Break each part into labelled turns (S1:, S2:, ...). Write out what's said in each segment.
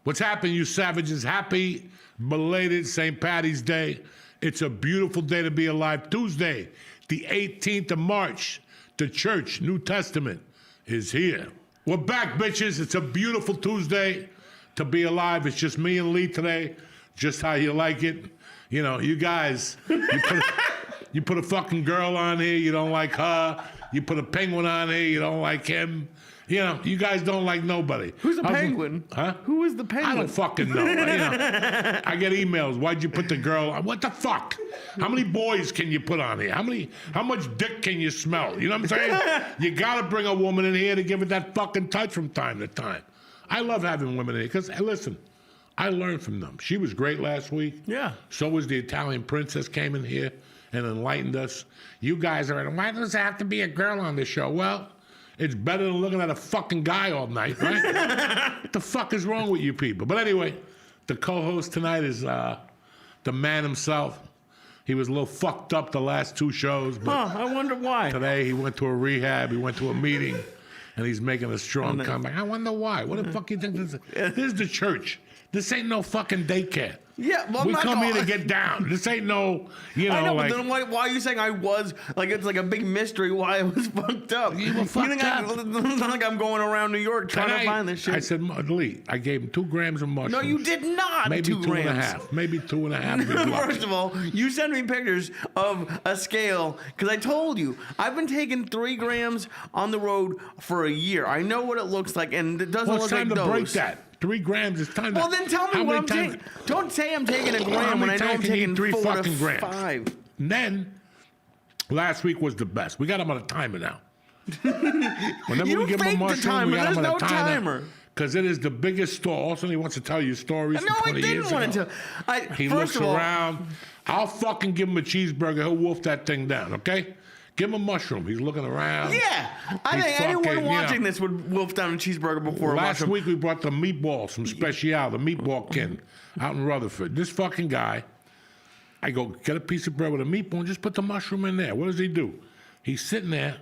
S1: What's happening, you savages? Happy belated St. Patty's Day. It's a beautiful day to be alive. Tuesday, the 18th of March. The church, New Testament, is here. We're back, bitches. It's a beautiful Tuesday to be alive. It's just me and Lee today, just how you like it. You know, you guys, you put a fucking girl on here, you don't like her. You put a penguin on here, you don't like him. You know, you guys don't like nobody.
S2: Who's the penguin?
S1: Huh?
S2: Who is the penguin?
S1: I don't fucking know. I get emails. Why'd you put the girl on? What the fuck? How many boys can you put on here? How much dick can you smell? You know what I'm saying? You gotta bring a woman in here to give it that fucking touch from time to time. I love having women in here because, hey, listen, I learned from them. She was great last week.
S2: Yeah.
S1: So was the Italian princess, came in here and enlightened us. You guys are, why does there have to be a girl on this show? Well, it's better than looking at a fucking guy all night, right? What the fuck is wrong with you people? But anyway, the co-host tonight is the man himself. He was a little fucked up the last two shows, but
S2: I wonder why.
S1: Today he went to a rehab, he went to a meeting, and he's making a strong comeback. I wonder why. What the fuck do you think this is? This is the church. This ain't no fucking daycare.
S2: Yeah, well,
S1: we come here to get down. This ain't no, you know,
S2: I know,
S1: like.
S2: but then why are you saying I was, like, it's like a big mystery why I was fucked up?
S1: You were fucked up.
S2: It's not like I'm going around New York trying to find this shit.
S1: I said, Lee, I gave him 2 grams of mushrooms.
S2: No, you did not.
S1: Maybe
S2: 2 grams.
S1: 2.5. Maybe 2.5.
S2: First of all, you sent me pictures of a scale because I told you I've been taking 3 grams on the road for a year. I know what it looks like, and it doesn't look like those.
S1: It's time to break that. 3 grams is time to.
S2: Well, then tell me what I'm taking. Don't say I'm taking a gram when I know I'm taking
S1: 3
S2: 4
S1: fucking
S2: to
S1: grams.
S2: 5.
S1: And then, last week was the best. We got him on a timer now. Whenever
S2: You
S1: we give him a
S2: faked the
S1: mushroom,
S2: timer.
S1: we got him on
S2: There's
S1: a
S2: no timer.
S1: Because it is the biggest store. Also, he wants to tell you stories
S2: No,
S1: from
S2: I
S1: 20 years
S2: didn't want
S1: ago.
S2: to.
S1: He
S2: First
S1: looks
S2: of all,
S1: around. I'll fucking give him a cheeseburger. He'll wolf that thing down, okay? Give him a mushroom. He's looking around.
S2: Yeah, I think anyone watching this would wolf down a cheeseburger before a
S1: Last
S2: mushroom.
S1: week we brought the meatballs from Special, the meatball king out in Rutherford. This fucking guy, I go, get a piece of bread with a meatball and just put the mushroom in there. What does he do? He's sitting there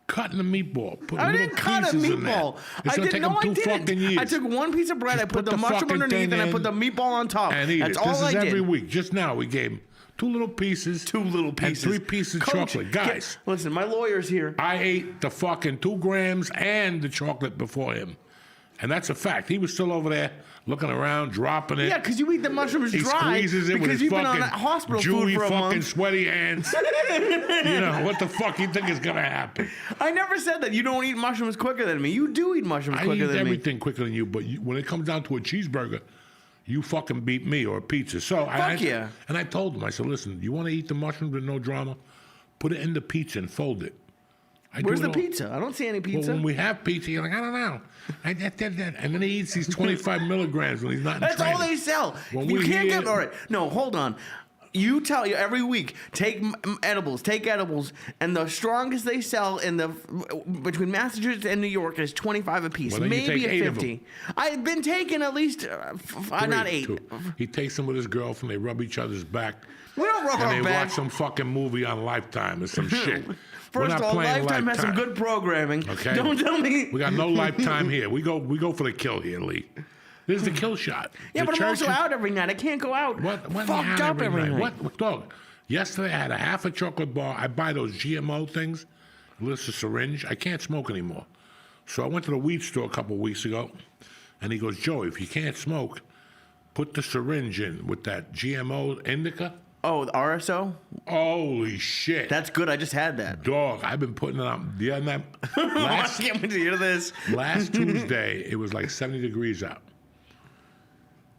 S1: cutting the meatball, putting
S2: I
S1: little
S2: didn't cut a
S1: pieces in there.
S2: meatball.
S1: It's
S2: I
S1: gonna
S2: didn't.
S1: take
S2: No,
S1: him
S2: I
S1: 2
S2: didn't.
S1: fucking years.
S2: I took 1 piece of bread.
S1: Just
S2: I put the
S1: fucking
S2: mushroom underneath,
S1: thing
S2: and I put the
S1: in
S2: meatball on top.
S1: and eat
S2: That's
S1: it.
S2: all
S1: This
S2: I
S1: is
S2: did.
S1: every week. Just now we gave him 2 little pieces.
S2: 2 little pieces.
S1: And 3 pieces of
S2: Coach,
S1: chocolate. Guys.
S2: listen, my lawyer's here.
S1: I ate the fucking 2 grams and the chocolate before him. And that's a fact. He was still over there looking around, dropping it.
S2: Yeah, because you eat the mushrooms
S1: He
S2: dry.
S1: squeezes it with
S2: because
S1: his
S2: you've been on
S1: fucking
S2: hospital
S1: Jewy
S2: food for a
S1: fucking
S2: month.
S1: sweaty hands. You know, what the fuck you think is going to happen?
S2: I never said that. You don't eat mushrooms quicker than me. You do eat mushrooms
S1: I
S2: quicker
S1: eat
S2: than me.
S1: everything quicker than you, but when it comes down to a cheeseburger, you fucking beat me or a pizza. So
S2: yeah.
S1: And I told him, I said, listen, you want to eat the mushrooms with no drama? Put it in the pizza and fold it.
S2: Where's the pizza? I don't see any pizza.
S1: Well, when we have pizza, you're like, I don't know. And then he eats these 25 milligrams when he's not in
S2: That's
S1: training.
S2: all they sell.
S1: When
S2: You
S1: we
S2: can't
S1: hear-
S2: get. All right. No, hold on. You tell you every week, take edibles, and the strongest they sell in the between Massachusetts and New York is 25 a piece,
S1: Well, then you
S2: maybe
S1: take
S2: a
S1: 8 of
S2: 50. I've been taking at least not 8.
S1: 2. He takes them with his girlfriend. They rub each other's back.
S2: We don't rub
S1: and
S2: our
S1: they
S2: back.
S1: watch some fucking movie on Lifetime or some shit. We're
S2: First
S1: not
S2: of all,
S1: playing
S2: Lifetime has some good programming.
S1: Okay.
S2: Don't tell me.
S1: We got no Lifetime here. We go for the kill here, Lee. This is the kill shot.
S2: Yeah,
S1: The
S2: but I'm also
S1: church-
S2: out every night. I can't go out
S1: When you
S2: fucked
S1: have
S2: up every night.
S1: What, dog? Yesterday I had a half a chocolate bar. I buy those GMO things. It's a syringe. I can't smoke anymore. So I went to the weed store a couple of weeks ago, and he goes, Joey, if you can't smoke, put the syringe in with that GMO indica.
S2: Oh, the RSO?
S1: Holy shit.
S2: That's good. I just had that.
S1: Dog, I've been putting it on. Yeah,
S2: I can't wait to hear this.
S1: last Tuesday, it was like 70 degrees out.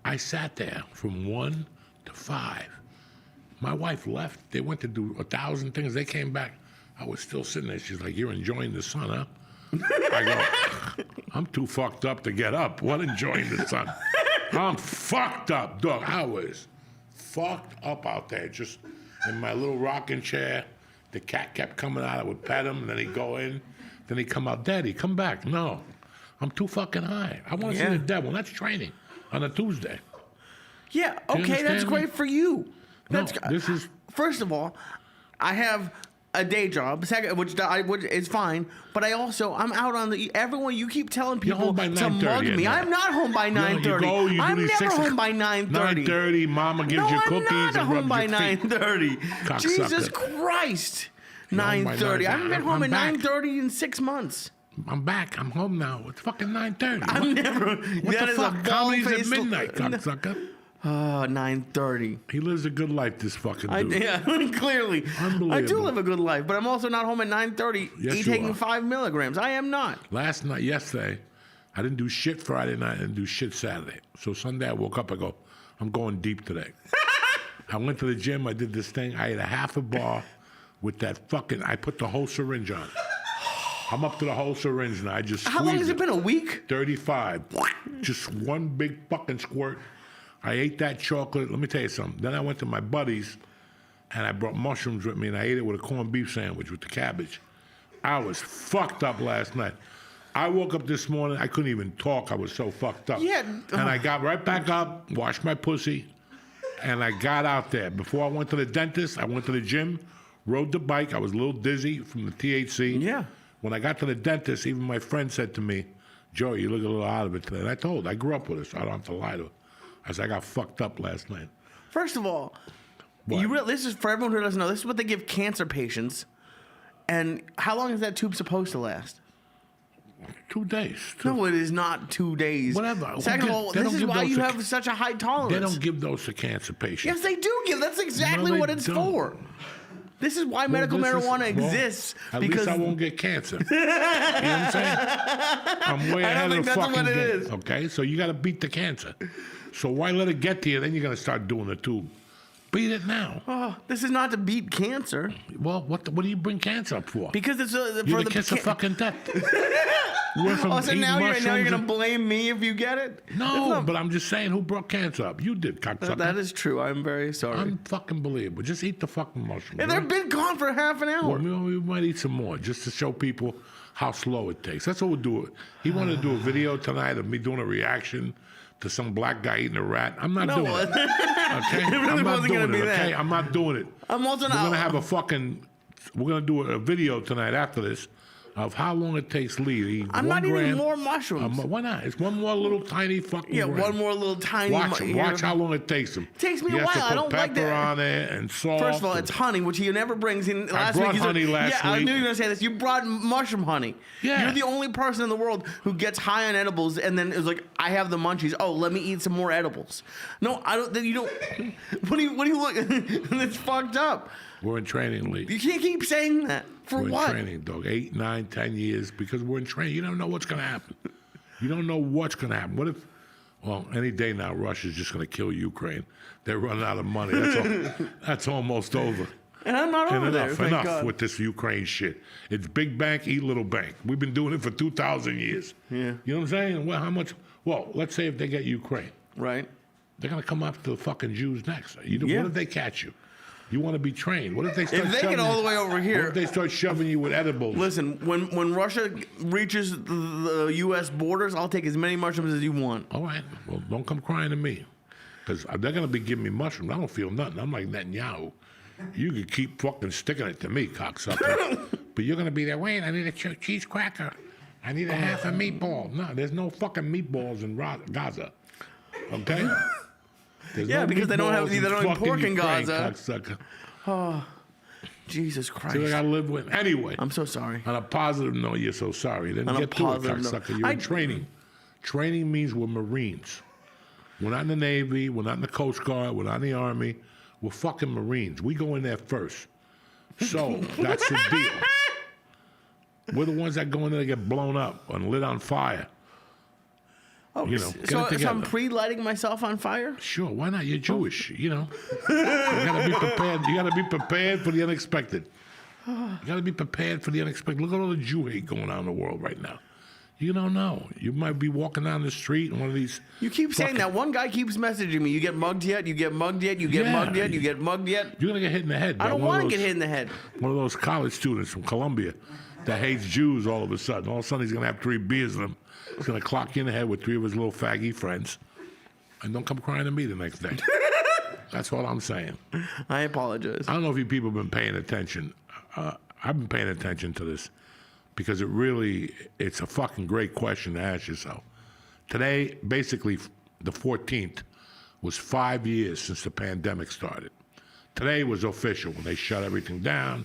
S1: I sat there from 1 to 5. My wife left. They went to do 1,000 things. They came back. I was still sitting there. She's like, you're enjoying the sun, huh? I go, I'm too fucked up to get up. What enjoying the sun? I'm fucked up, dog. I was fucked up out there, just in my little rocking chair. The cat kept coming out. I would pet him, and then he'd go in. Then he'd come out, Daddy, come back. No, I'm too fucking high. I want to see the devil. That's training on a Tuesday.
S2: Yeah,
S1: Do you
S2: okay, that's
S1: understand me?
S2: great for you.
S1: No,
S2: That's
S1: this is...
S2: First of all, I have a day job, which is fine, but I'm out on the. Everyone, you keep telling
S1: You're
S2: people
S1: home by
S2: to
S1: 9:30
S2: mug
S1: at
S2: me.
S1: night.
S2: I'm not home by 9:30.
S1: You go, you do
S2: I'm
S1: these
S2: never
S1: 6
S2: home by 9:30.
S1: 9:30, Mama gives
S2: No,
S1: you
S2: I'm
S1: cookies
S2: not
S1: and
S2: home
S1: rubs
S2: by
S1: your feet.
S2: 9:30.
S1: Cocksucker.
S2: Jesus Christ.
S1: You're home by
S2: 9:30. I haven't been home at
S1: I'm back.
S2: 9:30 in 6 months.
S1: I'm back. I'm home now. It's fucking 9:30.
S2: I'm never.
S1: What
S2: that
S1: the
S2: is
S1: fuck?
S2: a
S1: Comedy's at
S2: bald-faced-
S1: midnight, cocksucker.
S2: 9:30.
S1: He lives a good life, this fucking dude.
S2: Yeah, clearly.
S1: Unbelievable.
S2: I do live a good life, but I'm also not home at 9:30
S1: Yes, you
S2: taking
S1: are.
S2: 5 milligrams. I am not.
S1: Yesterday, I didn't do shit Friday night. I didn't do shit Saturday. So Sunday, I woke up. I go, I'm going deep today. I went to the gym. I did this thing. I ate a half a bar with that fucking. I put the whole syringe on. I'm up to the whole syringe now. I just
S2: How long has
S1: squeezed
S2: it been? A week?
S1: 35. Just one big fucking squirt. I ate that chocolate. Let me tell you something. Then I went to my buddies, and I brought mushrooms with me, and I ate it with a corned beef sandwich with the cabbage. I was fucked up last night. I woke up this morning. I couldn't even talk. I was so fucked up.
S2: Yeah.
S1: And I got right back up, washed my pussy, and I got out there. Before I went to the dentist, I went to the gym, rode the bike. I was a little dizzy from the THC.
S2: Yeah.
S1: When I got to the dentist, even my friend said to me, Joey, you look a little out of it today. And I grew up with her, so I don't have to lie to her. I said, I got fucked up last night.
S2: First of all,
S1: What?
S2: this is for everyone who doesn't know. This is what they give cancer patients. And how long is that tube supposed to last?
S1: 2 days.
S2: No, it is not 2 days.
S1: Whatever.
S2: Second of all,
S1: They
S2: this
S1: don't
S2: is
S1: give
S2: why
S1: those
S2: you
S1: to-
S2: have such a high tolerance.
S1: They don't give those to cancer patients.
S2: Yes, they do give. That's exactly
S1: No, they
S2: what it's
S1: don't.
S2: for. This is why
S1: Well,
S2: medical
S1: this is-
S2: marijuana
S1: well,
S2: exists.
S1: At
S2: because
S1: least I won't get cancer. You know what I'm saying? I'm way
S2: I don't
S1: ahead
S2: think
S1: of the
S2: that's
S1: fucking
S2: what it
S1: game.
S2: is.
S1: Okay, so you got to beat the cancer. So why let it get to you? Then you're gonna start doing the tube. Beat it now.
S2: Oh, this is not to beat cancer.
S1: Well, what do you bring cancer up for?
S2: Because it's
S1: You're
S2: for
S1: the
S2: the
S1: kiss of fucking death. We're from
S2: Oh, so
S1: eating
S2: now you're
S1: mushrooms
S2: gonna
S1: and-
S2: blame me if you get it? That's
S1: No,
S2: not-
S1: but I'm just saying, who brought cancer up? You did, cocksucker.
S2: that is true. I'm very sorry.
S1: Unfucking believable. Just eat the fucking mushrooms.
S2: And they've been gone for half an hour.
S1: Well, we might eat some more just to show people how slow it takes. That's what we'll do. He wanted to do a video tonight of me doing a reaction to some black guy eating a rat. I'm not doing it. Okay?
S2: It really
S1: I'm not
S2: wasn't gonna
S1: doing
S2: be
S1: it.
S2: that.
S1: Okay? I'm not doing it.
S2: I'm also
S1: We're
S2: not.
S1: gonna have we're gonna do a video tonight after this of how long it takes Lee to eat
S2: I'm
S1: 1
S2: not eating
S1: gram.
S2: more mushrooms.
S1: Why not? It's one more little tiny fucking
S2: Yeah,
S1: gram.
S2: one more little tiny.
S1: Watch him.
S2: here.
S1: Watch how long it takes him.
S2: Takes me
S1: He
S2: a
S1: has to
S2: while. I
S1: put
S2: don't like
S1: pepper
S2: that.
S1: on it and salt.
S2: First of all, it's honey, which he never brings in. Last
S1: brought
S2: week, he said-
S1: honey last
S2: yeah, I
S1: week.
S2: knew you were gonna say this. You brought mushroom honey.
S1: Yeah.
S2: You're the only person in the world who gets high on edibles and then is like, I have the munchies. Oh, let me eat some more edibles. No, I don't. Then you don't. What do you look? It's fucked up.
S1: We're in training, Lee.
S2: You can't keep saying that. For
S1: We're
S2: what?
S1: in training, dog. 8, 9, 10 years because we're in training. You don't know what's going to happen. You don't know what's going to happen. What if, well, any day now, Russia's just going to kill Ukraine. They're running out of money. That's almost over.
S2: And I'm not over
S1: And
S2: there. Thank
S1: enough
S2: God.
S1: with this Ukraine shit. It's big bank, eat little bank. We've been doing it for 2,000 years.
S2: Yeah.
S1: You know what I'm saying? Well, how much? Well, let's say if they get Ukraine,
S2: Right.
S1: they're going to come after the fucking Jews next.
S2: Yeah.
S1: What if they catch you? You want to be trained. What if they start
S2: If they
S1: shoving
S2: get all
S1: you-
S2: the way over
S1: What
S2: here.
S1: if they start shoving you with edibles?
S2: Listen, when Russia reaches the U.S. borders, I'll take as many mushrooms as you want.
S1: All right. Well, don't come crying to me. Because they're going to be giving me mushrooms. I don't feel nothing. I'm like Netanyahu. You can keep fucking sticking it to me, cocksucker. But you're going to be there, wait, I need a cheese cracker. I need a half a meatball. No, there's no fucking meatballs in Gaza. Okay? There's
S2: Yeah,
S1: no
S2: because they don't have-
S1: meatballs
S2: they don't have
S1: fucking
S2: pork in
S1: Ukraine,
S2: Gaza.
S1: cocksucker.
S2: Jesus
S1: So I
S2: Christ.
S1: got to live with. Anyway.
S2: I'm so sorry.
S1: On a positive note, you're so sorry. Then
S2: On a
S1: get to it,
S2: positive note.
S1: cocksucker. You're in training. Training means we're Marines. We're not in the Navy. We're not in the Coast Guard. We're not in the Army. We're fucking Marines. We go in there first. So that's the deal. We're the ones that go in there and get blown up and lit on fire.
S2: Oh,
S1: You know, get it
S2: so I'm
S1: together.
S2: pre-lighting myself on fire?
S1: Sure, why not? You're Jewish, you know. You gotta be prepared. You gotta be prepared for the unexpected. You gotta be prepared for the unexpected. Look at all the Jew hate going on in the world right now. You don't know. You might be walking down the street and one of these.
S2: You keep saying that. One guy keeps messaging me. You get mugged yet? You get mugged yet? You get
S1: Yeah.
S2: mugged yet? You get mugged yet?
S1: You're gonna get hit in the head.
S2: I
S1: by
S2: don't
S1: one of
S2: want to
S1: those-
S2: get hit in the head.
S1: One of those college students from Columbia that hates Jews all of a sudden. All of a sudden he's gonna have 3 beers in him. He's gonna clock you in the head with 3 of his little faggy friends. And don't come crying to me the next day. That's all I'm saying.
S2: I apologize.
S1: I don't know if you people have been paying attention. I've been paying attention to this because it's a fucking great question to ask yourself. Today, basically, the 14th was 5 years since the pandemic started. Today was official when they shut everything down.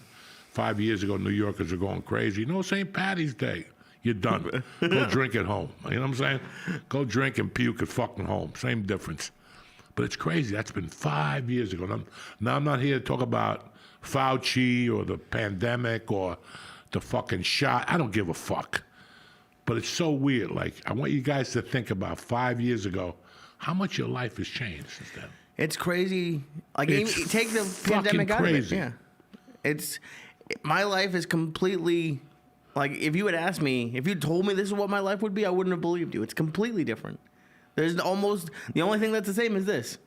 S1: 5 years ago, New Yorkers are going crazy. You know, St. Patty's Day. You're done. Go drink at home. You know what I'm saying? Go drink and puke at fucking home. Same difference. But it's crazy. That's been 5 years ago. Now I'm not here to talk about Fauci or the pandemic or the fucking shot. I don't give a fuck. But it's so weird. Like, I want you guys to think about 5 years ago, how much your life has changed since then.
S2: It's crazy. Like,
S1: It's
S2: take the pandemic out
S1: crazy.
S2: of it. Yeah. My life is completely, like, if you had asked me, if you told me this is what my life would be, I wouldn't have believed you. It's completely different. There's almost, the only thing that's the same is this.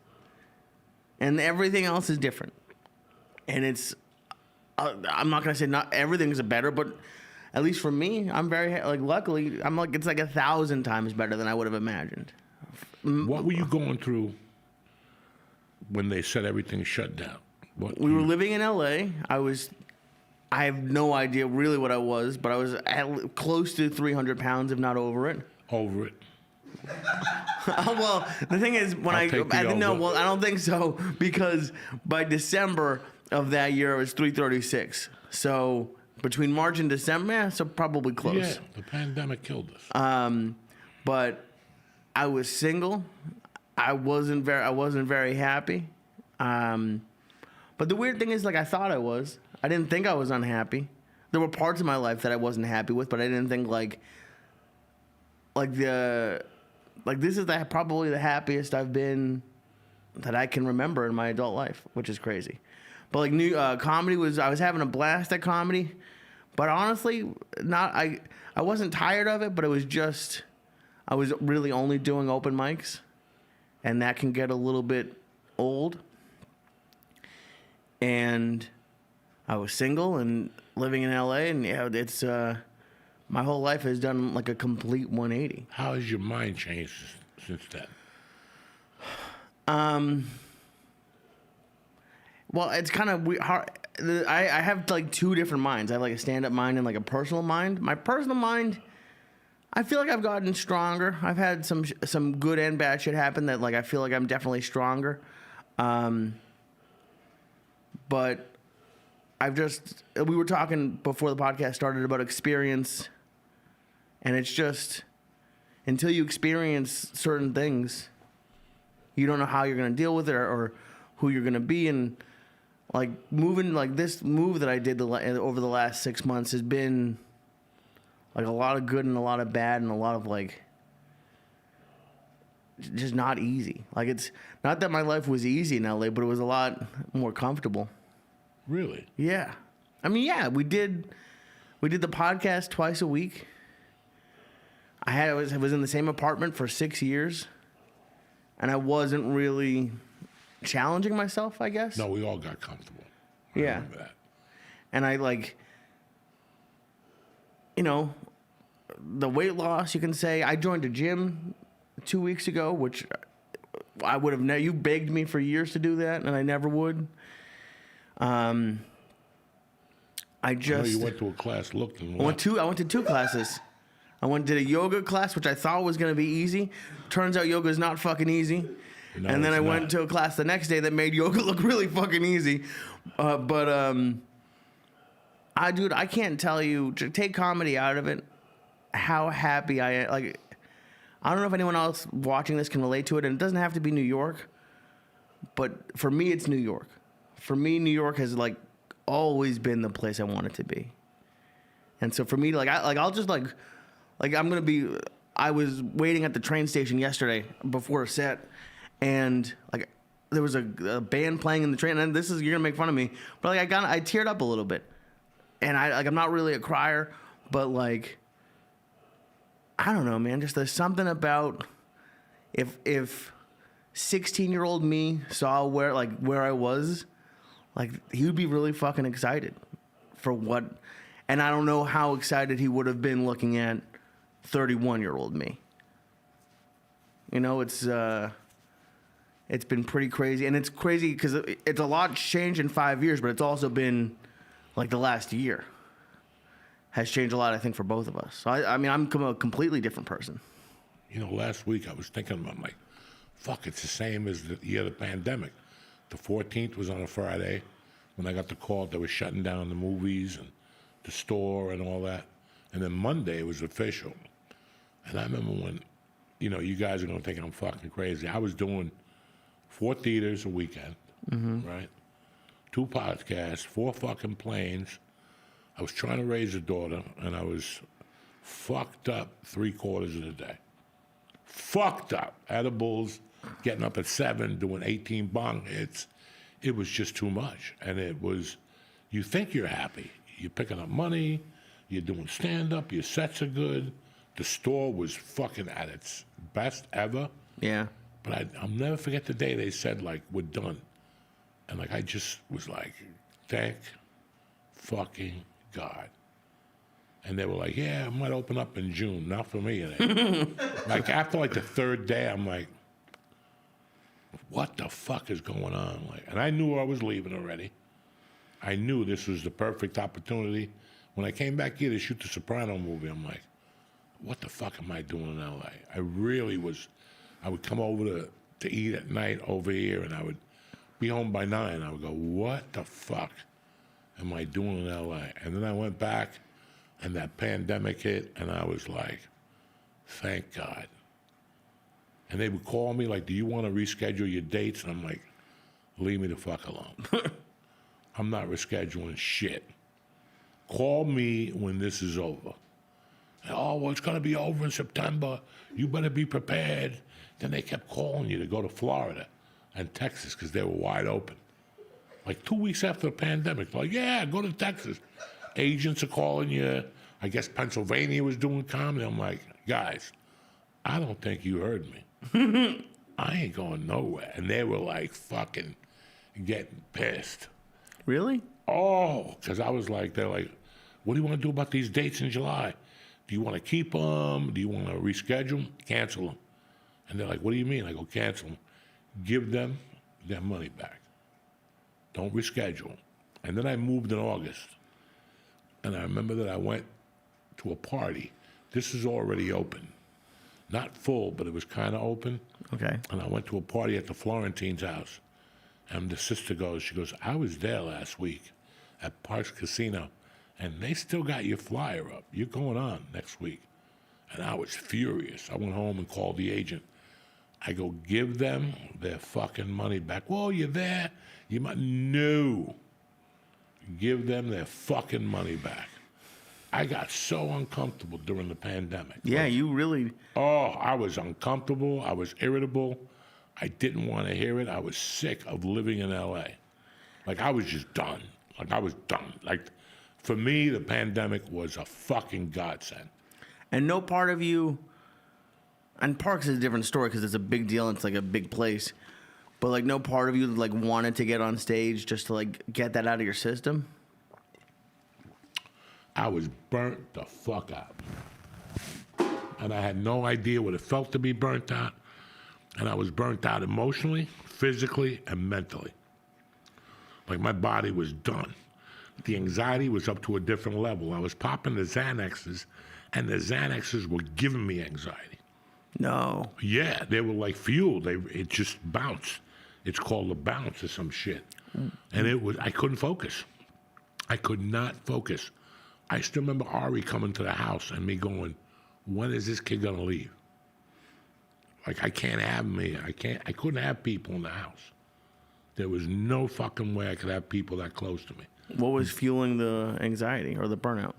S2: And everything else is different. And it's, I'm not going to say not everything's better, but at least for me, I'm very, like, luckily, I'm like, it's like 1,000 times better than I would have imagined.
S1: What were you going through when they said everything shut down?
S2: We were living in LA. I have no idea really what I was, but I was close to 300 pounds, if not over it.
S1: Over it.
S2: Well, the thing is, when I don't think so, because by December of that year, it was 336. So between March and December, yeah, so probably close.
S1: Yeah, the pandemic killed us.
S2: But I was single. I wasn't very happy. But the weird thing is, like, I thought I was. I didn't think I was unhappy. There were parts of my life that I wasn't happy with, but I didn't think this is probably the happiest I've been that I can remember in my adult life, which is crazy. But like comedy I was having a blast at comedy, but honestly, I wasn't tired of it, but it was just, I was really only doing open mics, and that can get a little bit old. And I was single and living in LA, and yeah, it's my whole life has done like a complete 180.
S1: How has your mind changed since then?
S2: Well, it's kind of hard. I have like two different minds. I have like a stand-up mind and like a personal mind. My personal mind, I feel like I've gotten stronger. I've had some good and bad shit happen that like I feel like I'm definitely stronger. But we were talking before the podcast started about experience, and it's just, until you experience certain things, you don't know how you're going to deal with it or who you're going to be. And like moving, like this move that I did over the last 6 months has been like a lot of good and a lot of bad and a lot of like just not easy. Like, it's not that my life was easy in LA, but it was a lot more comfortable.
S1: Really?
S2: Yeah. I mean, yeah, we did the podcast twice a week. I was in the same apartment for 6 years, and I wasn't really challenging myself, I guess.
S1: No, we all got comfortable. I
S2: Yeah.
S1: remember that.
S2: And I like, the weight loss, you can say. I joined a gym 2 weeks ago, which I would have never. You begged me for years to do that, and I never would. I
S1: know you went to a class, looked and
S2: I went to two classes. Did a yoga class, which I thought was going to be easy. Turns out yoga is not fucking easy.
S1: No,
S2: and then I
S1: it's
S2: went
S1: not.
S2: to a class the next day that made yoga look really fucking easy. I can't tell you, to take comedy out of it, how happy I am. Like, I don't know if anyone else watching this can relate to it, and it doesn't have to be New York, but for me, it's New York. For me, New York has like always been the place I want it to be. And so for me, I was waiting at the train station yesterday before a set, and like there was a band playing in the train, and you're gonna make fun of me, but like I teared up a little bit, and I'm not really a crier, but like I don't know, man, just there's something about if 16-year-old me saw where I was, like he would be really fucking excited for what, and I don't know how excited he would have been looking at 31-year-old me. It's been pretty crazy, and it's crazy because it's a lot changed in 5 years, but it's also been like the last year. has changed a lot, I think, for both of us. So, I mean, I'm a completely different person.
S1: You know, last week I was thinking, I'm like, fuck, it's the same as the year of the pandemic. The 14th was on a Friday when I got the call that they were shutting down the movies and the store and all that. And then Monday it was official. And I remember when, you know, you guys are going to think I'm fucking crazy. I was doing 4 theaters a weekend, right? 2 podcasts, 4 fucking planes. I was trying to raise a daughter, and I was fucked up 3/4 of the day. Fucked up. Edibles, getting up at 7, doing 18 bong hits. It was just too much. And it was, you think you're happy. You're picking up money, you're doing stand-up, your sets are good. The store was fucking at its best ever.
S2: Yeah.
S1: But I'll never forget the day they said, like, we're done. And, like, I just was like, thank fucking God. And they were like, yeah, it might open up in June. Not for me, it ain't. Like, after, like, the 3rd day, I'm like, what the fuck is going on? Like, and I knew I was leaving already. I knew this was the perfect opportunity. When I came back here to shoot the Soprano movie, I'm like, what the fuck am I doing in L.A.? I really was. I would come over to eat at night over here, and I would be home by 9. I would go, what the fuck am I doing in L.A.? And then I went back, and that pandemic hit, and I was like, thank God. And they would call me like, do you want to reschedule your dates? And I'm like, leave me the fuck alone. I'm not rescheduling shit. Call me when this is over. Oh, well, it's going to be over in September. You better be prepared. Then they kept calling you to go to Florida and Texas because they were wide open. Like 2 weeks after the pandemic, like, yeah, go to Texas. Agents are calling you. I guess Pennsylvania was doing comedy. I'm like, guys, I don't think you heard me. I ain't going nowhere. And they were like fucking getting pissed.
S2: Really?
S1: Oh, because I was like, they're like, what do you want to do about these dates in July? Do you want to keep them? Do you want to reschedule them? Cancel them. And they're like, what do you mean? I go, cancel them. Give them their money back. Don't reschedule. And then I moved in August. And I remember that I went to a party. This is already open. Not full, but it was kind of open.
S2: Okay.
S1: And I went to a party at the Florentine's house. And the sister goes, she goes, I was there last week at Parks Casino, and they still got your flyer up. You're going on next week. And I was furious. I went home and called the agent. I go, give them their fucking money back. Well, you're there. You might, no. Give them their fucking money back. I got so uncomfortable during the pandemic.
S2: Yeah,
S1: Like,
S2: you really.
S1: oh, I was uncomfortable. I was irritable. I didn't want to hear it. I was sick of living in L.A. Like, I was just done. Like, I was done. Like, for me, the pandemic was a fucking godsend.
S2: And no part of you. And Parks is a different story because it's a big deal and it's like a big place. But like, no part of you like wanted to get on stage just to like get that out of your system.
S1: I was burnt the fuck out. And I had no idea what it felt to be burnt out. And I was burnt out emotionally, physically, and mentally. Like, my body was done. The anxiety was up to a different level. I was popping the Xanaxes, and the Xanaxes were giving me anxiety.
S2: No.
S1: Yeah, they were like fuel. It just bounced. It's called a bounce or some shit. And I couldn't focus. I could not focus. I still remember Ari coming to the house and me going, when is this kid gonna leave? Like, I can't have me. I couldn't have people in the house. There was no fucking way I could have people that close to me.
S2: What was fueling the anxiety or the burnout?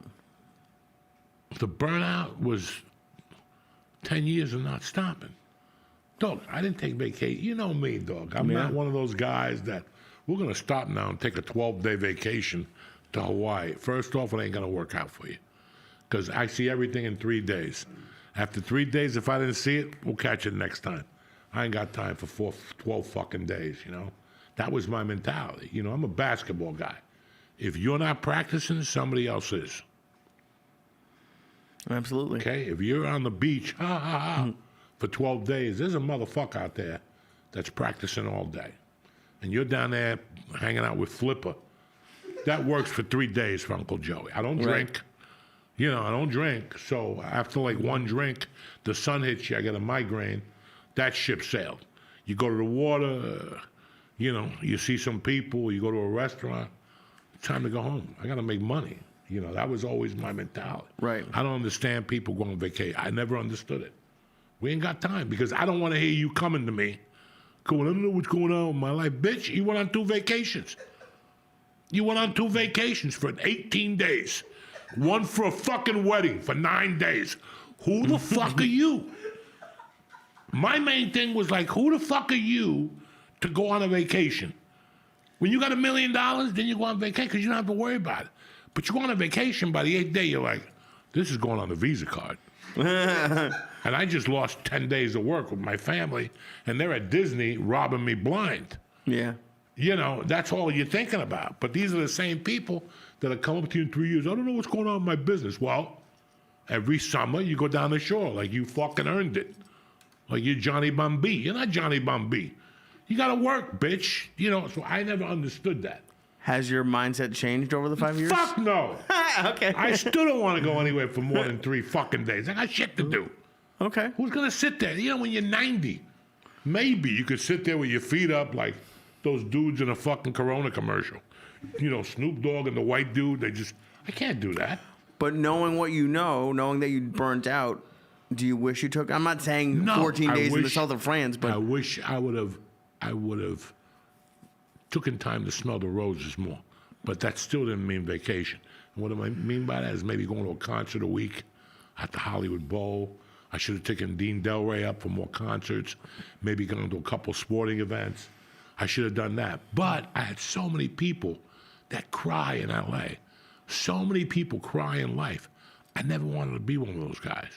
S1: The burnout was 10 years of not stopping. Dog, I didn't take vacation. You know me, dog. I'm not one of those guys that we're going to stop now and take a 12-day vacation to Hawaii. First off, it ain't going to work out for you because I see everything in 3 days. After 3 days, if I didn't see it, we'll catch it next time. I ain't got time for 12 fucking days, you know? That was my mentality. You know, I'm a basketball guy. If you're not practicing, somebody else is.
S2: Absolutely.
S1: Okay? If you're on the beach, for 12 days, there's a motherfucker out there that's practicing all day. And you're down there hanging out with Flipper. That works for 3 days for Uncle Joey. I don't drink. You know, I don't drink. So after like one drink, the sun hits you, I get a migraine. That ship sailed. You go to the water, you know, you see some people, you go to a restaurant. It's time to go home. I got to make money. You know, that was always my mentality.
S2: Right.
S1: I don't understand people going on vacation. I never understood it. We ain't got time because I don't want to hear you coming to me going, I don't know what's going on in my life. Bitch, you went on 2 vacations. You went on 2 vacations for 18 days. One for a fucking wedding for 9 days. Who the fuck are you? My main thing was like, who the fuck are you to go on a vacation? When you got $1 million, then you go on vacation because you don't have to worry about it. But you go on a vacation, by the 8th day, you're like, this is going on the Visa card. And I just lost 10 days of work with my family, and they're at Disney robbing me blind.
S2: Yeah.
S1: You know, that's all you're thinking about. But these are the same people that have come up to you in 3 years. I don't know what's going on in my business. Well, every summer you go down the shore like you fucking earned it. Like you're Johnny Bumby. You're not Johnny Bumby. You got to work, bitch. You know, so I never understood that.
S2: Has your mindset changed over the 5 years?
S1: Fuck no.
S2: Okay.
S1: I still don't want to go anywhere for more than 3 fucking days. I got shit to do.
S2: Okay.
S1: Who's going to sit there? You know, when you're 90, maybe you could sit there with your feet up like those dudes in a fucking Corona commercial. You know, Snoop Dogg and the white dude, I can't do that.
S2: But knowing what you know, knowing that you burnt out, do you wish you took? I'm not saying 14 days in the south of France, but
S1: I wish I would have taken time to smell the roses more. But that still didn't mean vacation. And what I mean by that is maybe going to a concert a week at the Hollywood Bowl. I should have taken Dean Delray up for more concerts, maybe gone to a couple sporting events. I should have done that. But I had so many people that cry in LA. So many people cry in life. I never wanted to be one of those guys.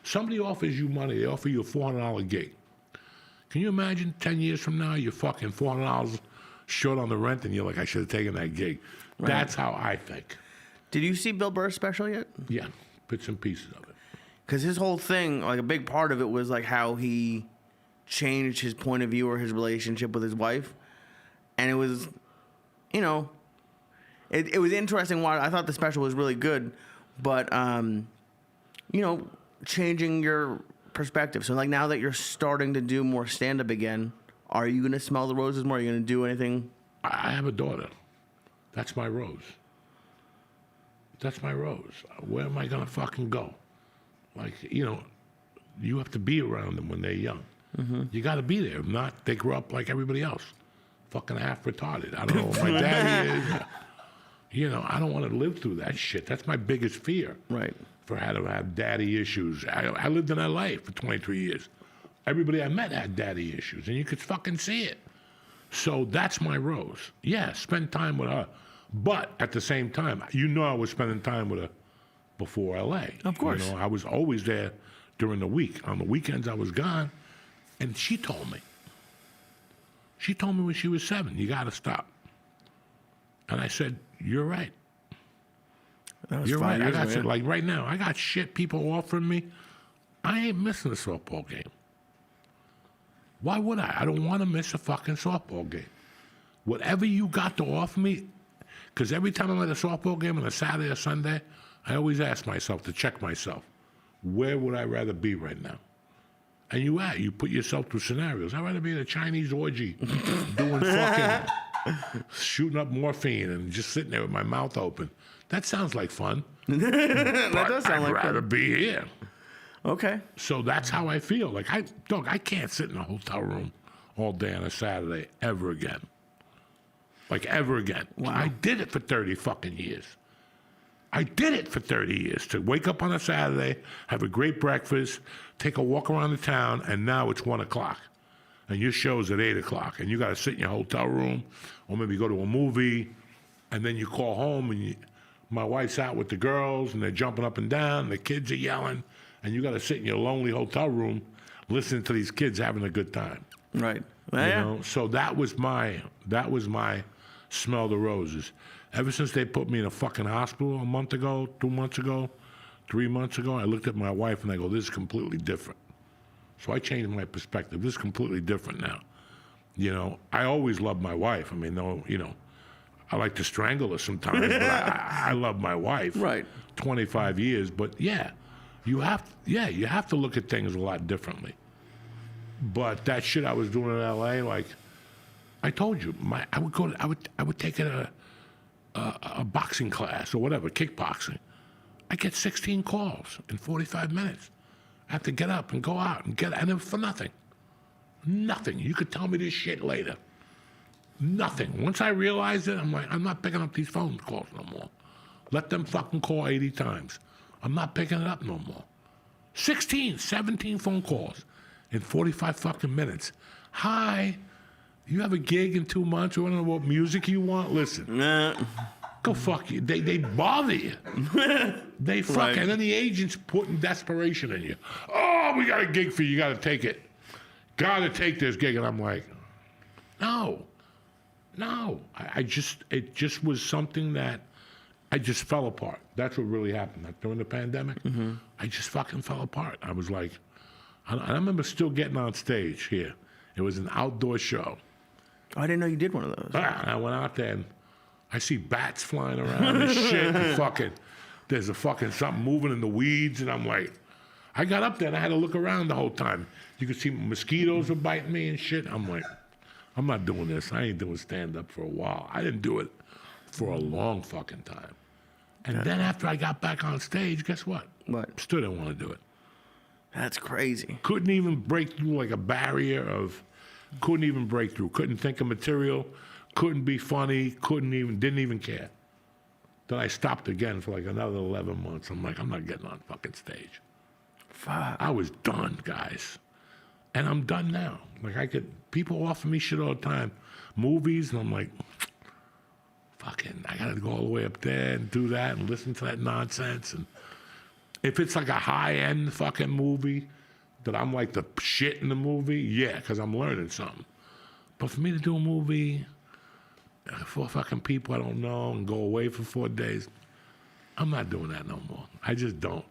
S1: Somebody offers you money, they offer you a $400 gig. Can you imagine 10 years from now, you're fucking $400 short on the rent and you're like, I should have taken that gig. Right. That's how I think.
S2: Did you see Bill Burr's special yet?
S1: Yeah, bits and pieces of it.
S2: Because his whole thing, like a big part of it was like how he changed his point of view or his relationship with his wife. And it was, you know, it was interesting. Why I thought the special was really good, but, you know, changing your perspective. So like now that you're starting to do more stand-up again, are you going to smell the roses more? Are you going to do anything?
S1: I have a daughter. That's my rose. That's my rose. Where am I going to fucking go? Like, you know, you have to be around them when they're young. Mm-hmm. You got to be there. If not, they grow up like everybody else. Fucking half retarded. I don't know what my daddy is. You know, I don't want to live through that shit. That's my biggest fear.
S2: Right.
S1: For how to have daddy issues. I lived in LA for 23 years. Everybody I met had daddy issues, and you could fucking see it. So that's my rose. Yeah, spend time with her. But at the same time, you know I was spending time with her before LA.
S2: Of course.
S1: You know, I was always there during the week. On the weekends, I was gone. And she told me. She told me when she was 7, you got to stop. And I said, you're right. You're right. I got shit, like right now, I got shit people offering me. I ain't missing a softball game. Why would I? I don't want to miss a fucking softball game. Whatever you got to offer me, because every time I'm at a softball game on a Saturday or Sunday, I always ask myself to check myself. Where would I rather be right now? And you put yourself through scenarios. I'd rather be in a Chinese orgy doing fucking, shooting up morphine and just sitting there with my mouth open. That sounds like fun.
S2: That does sound like fun.
S1: I'd rather be here.
S2: Okay.
S1: So that's how I feel. Like, I can't sit in a hotel room all day on a Saturday ever again. Like, ever again. Wow. I did it for 30 fucking years. I did it for 30 years. To wake up on a Saturday, have a great breakfast, take a walk around the town, and now it's 1 o'clock. And your show's at 8 o'clock. And you got to sit in your hotel room or maybe go to a movie. And then you call home and my wife's out with the girls and they're jumping up and down. And the kids are yelling. And you got to sit in your lonely hotel room listening to these kids having a good time.
S2: Right.
S1: You know? So that was my smell the roses. Ever since they put me in a fucking hospital a month ago, 2 months ago, 3 months ago, I looked at my wife and I go, this is completely different. So I changed my perspective. This is completely different now. You know, I always loved my wife. I mean, no, you know, I like to strangle her sometimes, but I love my wife.
S2: Right.
S1: 25 years, but yeah, you have to look at things a lot differently. But that shit I was doing in LA, like I told you, I would take a boxing class or whatever, kickboxing. I get 16 calls in 45 minutes. I have to get up and go out and and it was for nothing. Nothing. You could tell me this shit later. Nothing. Once I realized it, I'm like, I'm not picking up these phone calls no more. Let them fucking call 80 times. I'm not picking it up no more. 16, 17 phone calls in 45 fucking minutes. Hi, you have a gig in 2 months? You want to know what music you want? Listen.
S2: Nah.
S1: Go fuck you. They bother you. They fuck.
S2: Right.
S1: And then the agent's putting desperation in you. Oh, we got a gig for you. You got to take it. Got to take this gig. And I'm like, no. It just was something that I just fell apart. That's what really happened. Like during the pandemic, I just fucking fell apart. I was like, I remember still getting on stage here. It was an outdoor show.
S2: Oh, I didn't know you did one of those.
S1: And I went out there and I see bats flying around and shit. And there's a fucking something moving in the weeds. And I'm like, I got up there and I had to look around the whole time. You could see mosquitoes were biting me and shit. I'm like, I'm not doing this. I ain't doing stand-up for a while. I didn't do it for a long fucking time. And then after I got back on stage, guess what?
S2: What?
S1: Still didn't want to do it.
S2: That's crazy.
S1: Couldn't even break through like a barrier of, couldn't even break through. Couldn't think of material. Couldn't be funny. Didn't even care. Then I stopped again for like another 11 months. I'm like, I'm not getting on fucking stage.
S2: Fuck.
S1: I was done, guys. And I'm done now. Like people offer me shit all the time. Movies, and I'm like, fucking, I gotta go all the way up there and do that and listen to that nonsense. And if it's like a high-end fucking movie that I'm like the shit in the movie, yeah, because I'm learning something. But for me to do a movie for fucking people I don't know and go away for 4 days, I'm not doing that no more. I just don't,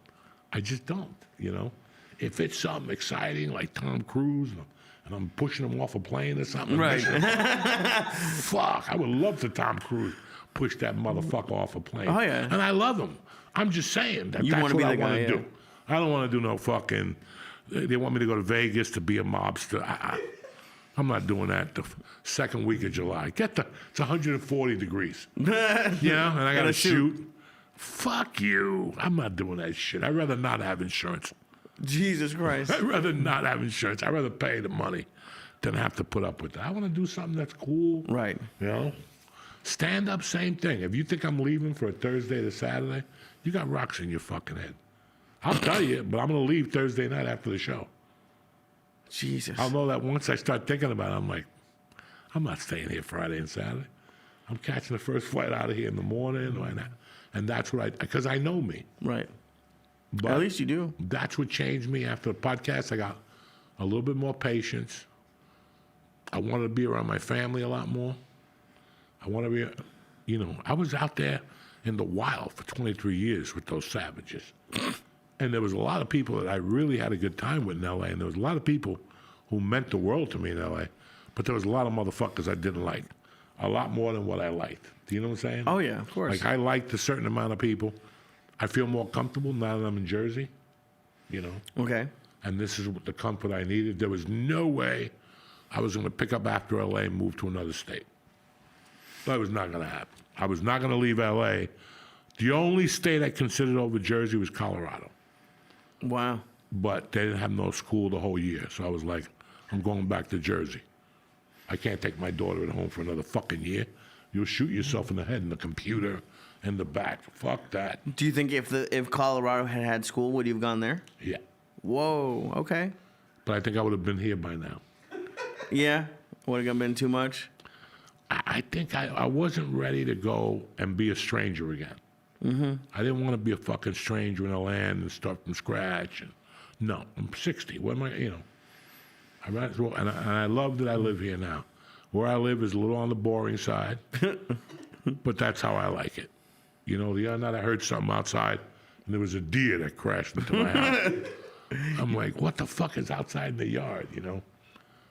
S1: you know? If it's something exciting like Tom Cruise and I'm pushing him off a plane or something,
S2: Right.
S1: fuck, I would love to Tom Cruise push that motherfucker off a plane.
S2: Oh, yeah.
S1: And I love him. I'm just saying that's
S2: wanna
S1: what
S2: be
S1: I
S2: the
S1: want
S2: guy,
S1: to
S2: yeah.
S1: do. I don't want to do no fucking, they want me to go to Vegas to be a mobster. I'm not doing that the second week of July. It's 140 degrees. You know, and I got to shoot. Fuck you. I'm not doing that shit. I'd rather not have insurance.
S2: Jesus Christ.
S1: I'd rather not have insurance. I'd rather pay the money than have to put up with that. I want to do something that's cool.
S2: Right.
S1: You know? Stand up, same thing. If you think I'm leaving for a Thursday to Saturday, you got rocks in your fucking head. I'll tell you, but I'm going to leave Thursday night after the show.
S2: Jesus.
S1: I'll know that once I start thinking about it, I'm like, I'm not staying here Friday and Saturday. I'm catching the first flight out of here in the morning. And that's what because I know me.
S2: Right.
S1: But
S2: At least you do.
S1: That's what changed me after the podcast. I got a little bit more patience. I wanted to be around my family a lot more. I want to be, you know, I was out there in the wild for 23 years with those savages. And there was a lot of people that I really had a good time with in L.A. And there was a lot of people who meant the world to me in L.A. But there was a lot of motherfuckers I didn't like. A lot more than what I liked. Do you know what I'm saying?
S2: Oh, yeah, of course.
S1: Like, I liked a certain amount of people. I feel more comfortable now that I'm in Jersey, you know.
S2: Okay.
S1: And this is the comfort I needed. There was no way I was going to pick up after L.A. and move to another state. That was not going to happen. I was not going to leave L.A. The only state I considered over Jersey was Colorado.
S2: Wow.
S1: But they didn't have no school the whole year. So I was like, I'm going back to Jersey. I can't take my daughter at home for another fucking year. You'll shoot yourself in the head in the computer in the back. Fuck that.
S2: Do you think if Colorado had school, would you have gone there?
S1: Yeah.
S2: Whoa. Okay.
S1: But I think I would have been here by now.
S2: Yeah. Would have been too much.
S1: I think I wasn't ready to go and be a stranger again. Mm-hmm. I didn't want to be a fucking stranger in a land and start from scratch. And no, I'm 60. What am I, you know? I might as well, and I love that I live here now. Where I live is a little on the boring side, but that's how I like it. You know, the other night I heard something outside, and there was a deer that crashed into my house. I'm like, what the fuck is outside in the yard, you know?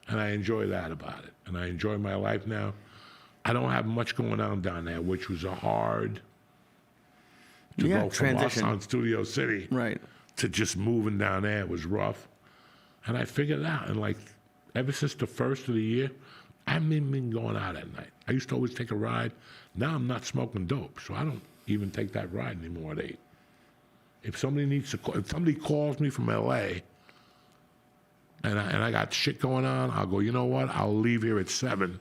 S1: And I enjoy that about it. And I enjoy my life now. I don't have much going on down there, which was a hard to
S2: Yeah,
S1: go from us
S2: transition.
S1: on Studio City
S2: Right.
S1: to just moving down there. It was rough. And I figured it out. And like, ever since the first of the year, I haven't even been going out at night. I used to always take a ride. Now I'm not smoking dope, so I don't even take that ride anymore at 8. If somebody needs to call, if somebody calls me from LA and I got shit going on, I'll go, you know what? I'll leave here at 7,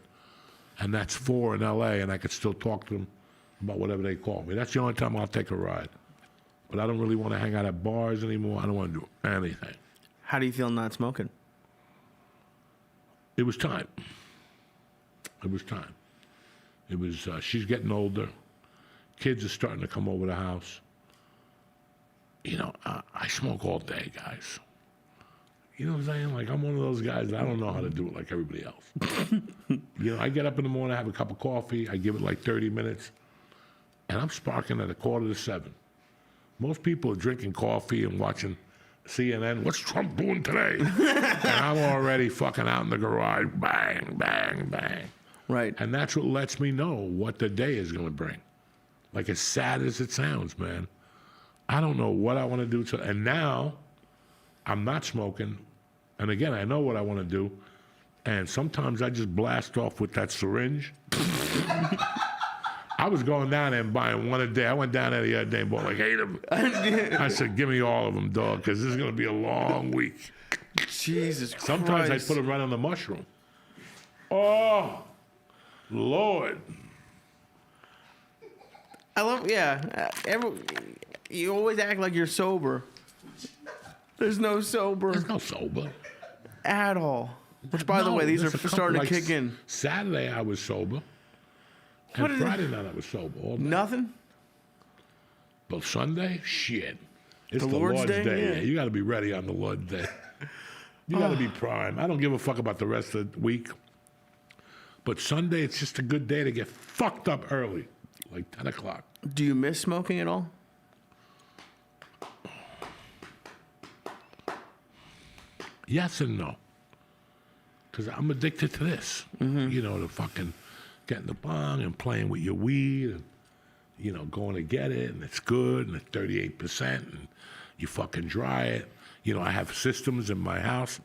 S1: and that's 4 in LA, and I could still talk to them about whatever they call me. That's the only time I'll take a ride. But I don't really want to hang out at bars anymore. I don't want to do anything.
S2: How do you feel not smoking?
S1: It was time. It was time. It was, she's getting older. Kids are starting to come over the house. You know, I smoke all day, guys. You know what I'm saying? Like, I'm one of those guys that I don't know how to do it like everybody else. You know, I get up in the morning, I have a cup of coffee, I give it like 30 minutes, and I'm sparking at 6:45. Most people are drinking coffee and watching CNN. What's Trump doing today? And I'm already fucking out in the garage. Bang, bang, bang.
S2: Right.
S1: And that's what lets me know what the day is going to bring. Like, as sad as it sounds, man, I don't know what I want to do. And now I'm not smoking. And again, I know what I want to do. And sometimes I just blast off with that syringe. I was going down there and buying one a day. I went down there the other day and bought like 8 of them. I said, give me all of them, dog, because this is going to be a long week.
S2: Jesus Christ.
S1: Sometimes I put them right on the mushroom. Oh, Lord.
S2: I love, yeah. You always act like you're sober. There's no sober
S1: There's no sober.
S2: at all. Which, by the way, these are
S1: there's a couple,
S2: starting to
S1: like,
S2: kick in.
S1: Saturday I was sober.
S2: What
S1: And
S2: is it?
S1: Friday night I was sober all day.
S2: Nothing?
S1: But Sunday, shit. It's
S2: The
S1: the
S2: Lord's
S1: Lord's
S2: Day?
S1: Day.
S2: Yeah.
S1: You got to be ready on the Lord's Day. You got to be prime. I don't give a fuck about the rest of the week. But Sunday, it's just a good day to get fucked up early, like 10 o'clock.
S2: Do you miss smoking at all?
S1: Yes and no. Because I'm addicted to this. You know, the fucking getting the bong and playing with your weed and, you know, going to get it and it's good and it's 38% and you fucking dry it. You know, I have systems in my house.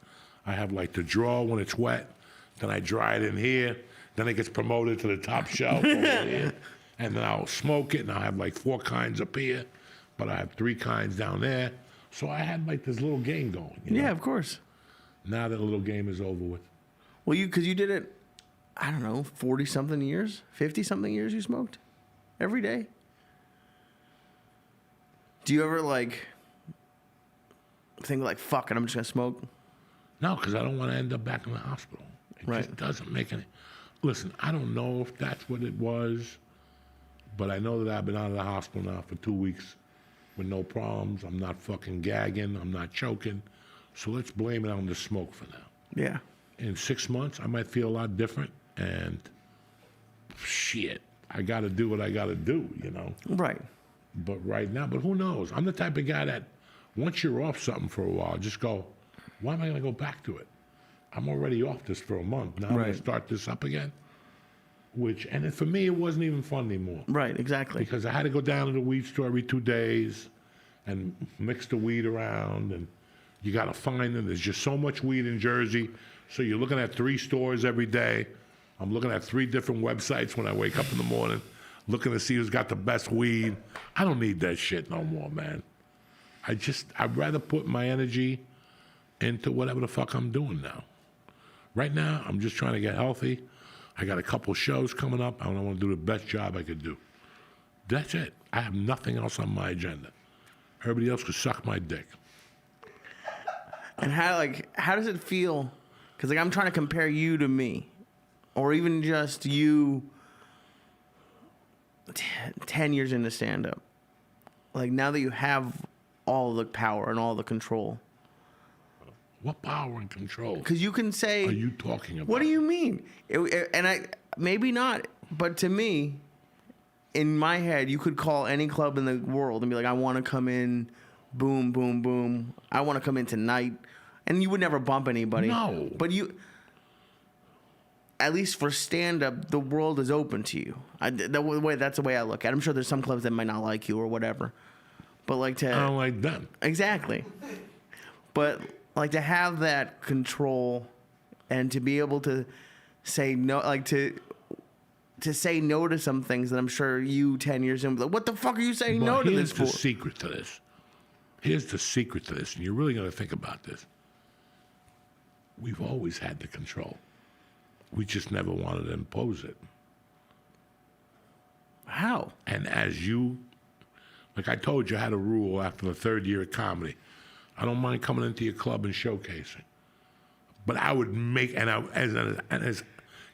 S1: I have like the drawer when it's wet. Then I dry it in here. Then it gets promoted to the top shelf over here. And then I'll smoke it and I'll have like 4 kinds up here. But I have 3 kinds down there. So I had like this little game going. You know?
S2: Yeah, of course.
S1: Now that little game is over with.
S2: Well, because you did it, I don't know, 40-something years? 50-something years you smoked? Every day? Do you ever, like, think, like, fuck it, I'm just going to smoke?
S1: No, because I don't want to end up back in the hospital. It
S2: Right.
S1: just doesn't make any... Listen, I don't know if that's what it was, but I know that I've been out of the hospital now for 2 weeks with no problems. I'm not fucking gagging. I'm not choking. So let's blame it on the smoke for now.
S2: Yeah.
S1: In 6 months, I might feel a lot different, and shit, I got to do what I got to do, you know?
S2: Right.
S1: But right now, but who knows? I'm the type of guy that once you're off something for a while, just go, why am I going to go back to it? I'm already off this for a month. Now I'm going
S2: Right.
S1: to start this up again. And for me, it wasn't even fun anymore.
S2: Right, exactly.
S1: Because I had to go down to the weed store every 2 days and mix the weed around. And you got to find them. There's just so much weed in Jersey. So you're looking at 3 stores every day. I'm looking at 3 different websites when I wake up in the morning, looking to see who's got the best weed. I don't need that shit no more, man. I'd rather put my energy into whatever the fuck I'm doing now. Right now, I'm just trying to get healthy. I got a couple shows coming up. I want to do the best job I could do. That's it. I have nothing else on my agenda. Everybody else could suck my dick.
S2: And how does it feel? Because, like, I'm trying to compare you to me. Or even just you 10 years into stand-up. Like, now that you have all the power and all the control.
S1: What power and control
S2: Because you can say...
S1: are you talking about?
S2: What do you mean? Maybe not, but to me, in my head, you could call any club in the world and be like, I want to come in, boom, boom, boom. I want to come in tonight. And you would never bump anybody.
S1: No.
S2: But you... at least for stand-up, the world is open to you. That's the way I look at it. I'm sure there's some clubs that might not like you or whatever. But like
S1: I don't like them.
S2: Exactly. But like to have that control and to be able to say no, like to say no to some things that I'm sure you 10 years in, like, what the fuck are you saying no to this for?
S1: Here's the secret to this. Here's the secret to this, and you're really going to think about this. We've always had the control. We just never wanted to impose it.
S2: How?
S1: And as you, like I told you, I had a rule after the third year of comedy. I don't mind coming into your club and showcasing. But I would make, as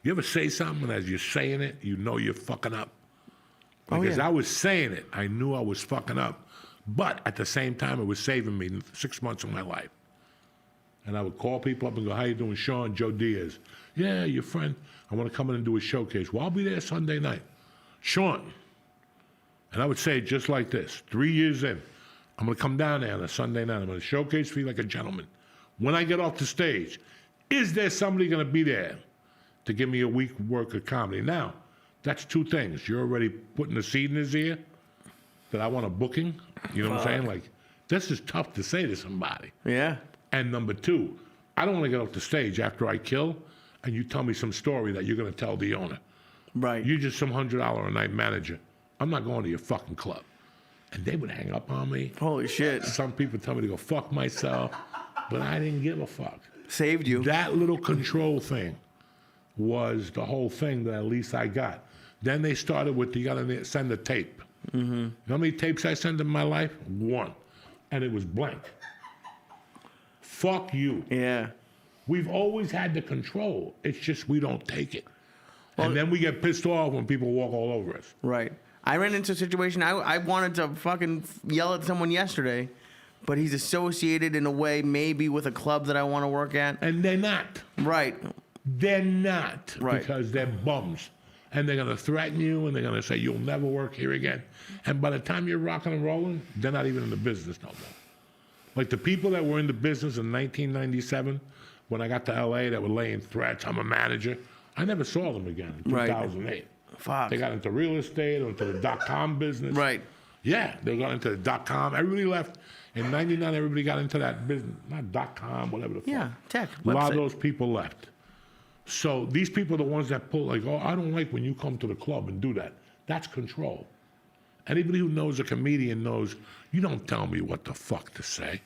S1: you ever say something, and as you're saying it, you know you're fucking up. Because I was saying it, I knew I was fucking up. But at the same time, it was saving me 6 months of my life. And I would call people up and go, how you doing, Sean? Joey Diaz. Yeah, your friend. I want to come in and do a showcase. Well, I'll be there Sunday night. Sean. And I would say it just like this. 3 years in, I'm going to come down there on a Sunday night. I'm going to showcase for you like a gentleman. When I get off the stage, is there somebody going to be there to give me a week work of comedy? Now, that's two things. You're already putting the seed in his ear that I want a booking. You know what I'm saying? Like, this is tough to say to somebody.
S2: Yeah.
S1: And number two, I don't want to get off the stage after I kill and you tell me some story that you're going to tell the owner.
S2: Right.
S1: You're just some $100 a night manager. I'm not going to your fucking club. And they would hang up on me.
S2: Holy shit.
S1: Some people tell me to go fuck myself, but I didn't give a fuck.
S2: Saved you.
S1: That little control thing was the whole thing that at least I got. Then they started with, you got to send a tape. Mm-hmm. You know how many tapes I sent in my life? 1. And it was blank. Fuck you.
S2: Yeah.
S1: We've always had the control. It's just we don't take it. Well, and then we get pissed off when people walk all over us.
S2: Right. I ran into a situation, I wanted to fucking yell at someone yesterday, but he's associated in a way maybe with a club that I want to work at.
S1: And they're not.
S2: Right.
S1: They're not.
S2: Right.
S1: Because they're bums. And they're going to threaten you, and they're going to say, you'll never work here again. And by the time you're rocking and rolling, they're not even in the business no more. Like the people that were in the business in 1997, when I got to LA, that were laying threats, I'm a manager, I never saw them again in 2008.
S2: Right. Fuck.
S1: They got into real estate or into the .com business.
S2: Right.
S1: Yeah, they got into the .com. Everybody left. In 99, everybody got into that business. Not .com, whatever the fuck.
S2: Yeah, tech.
S1: A lot of
S2: website.
S1: those people left. So these people are the ones that pull, like, oh, I don't like when you come to the club and do that. That's control. Anybody who knows a comedian knows you don't tell me what the fuck to say.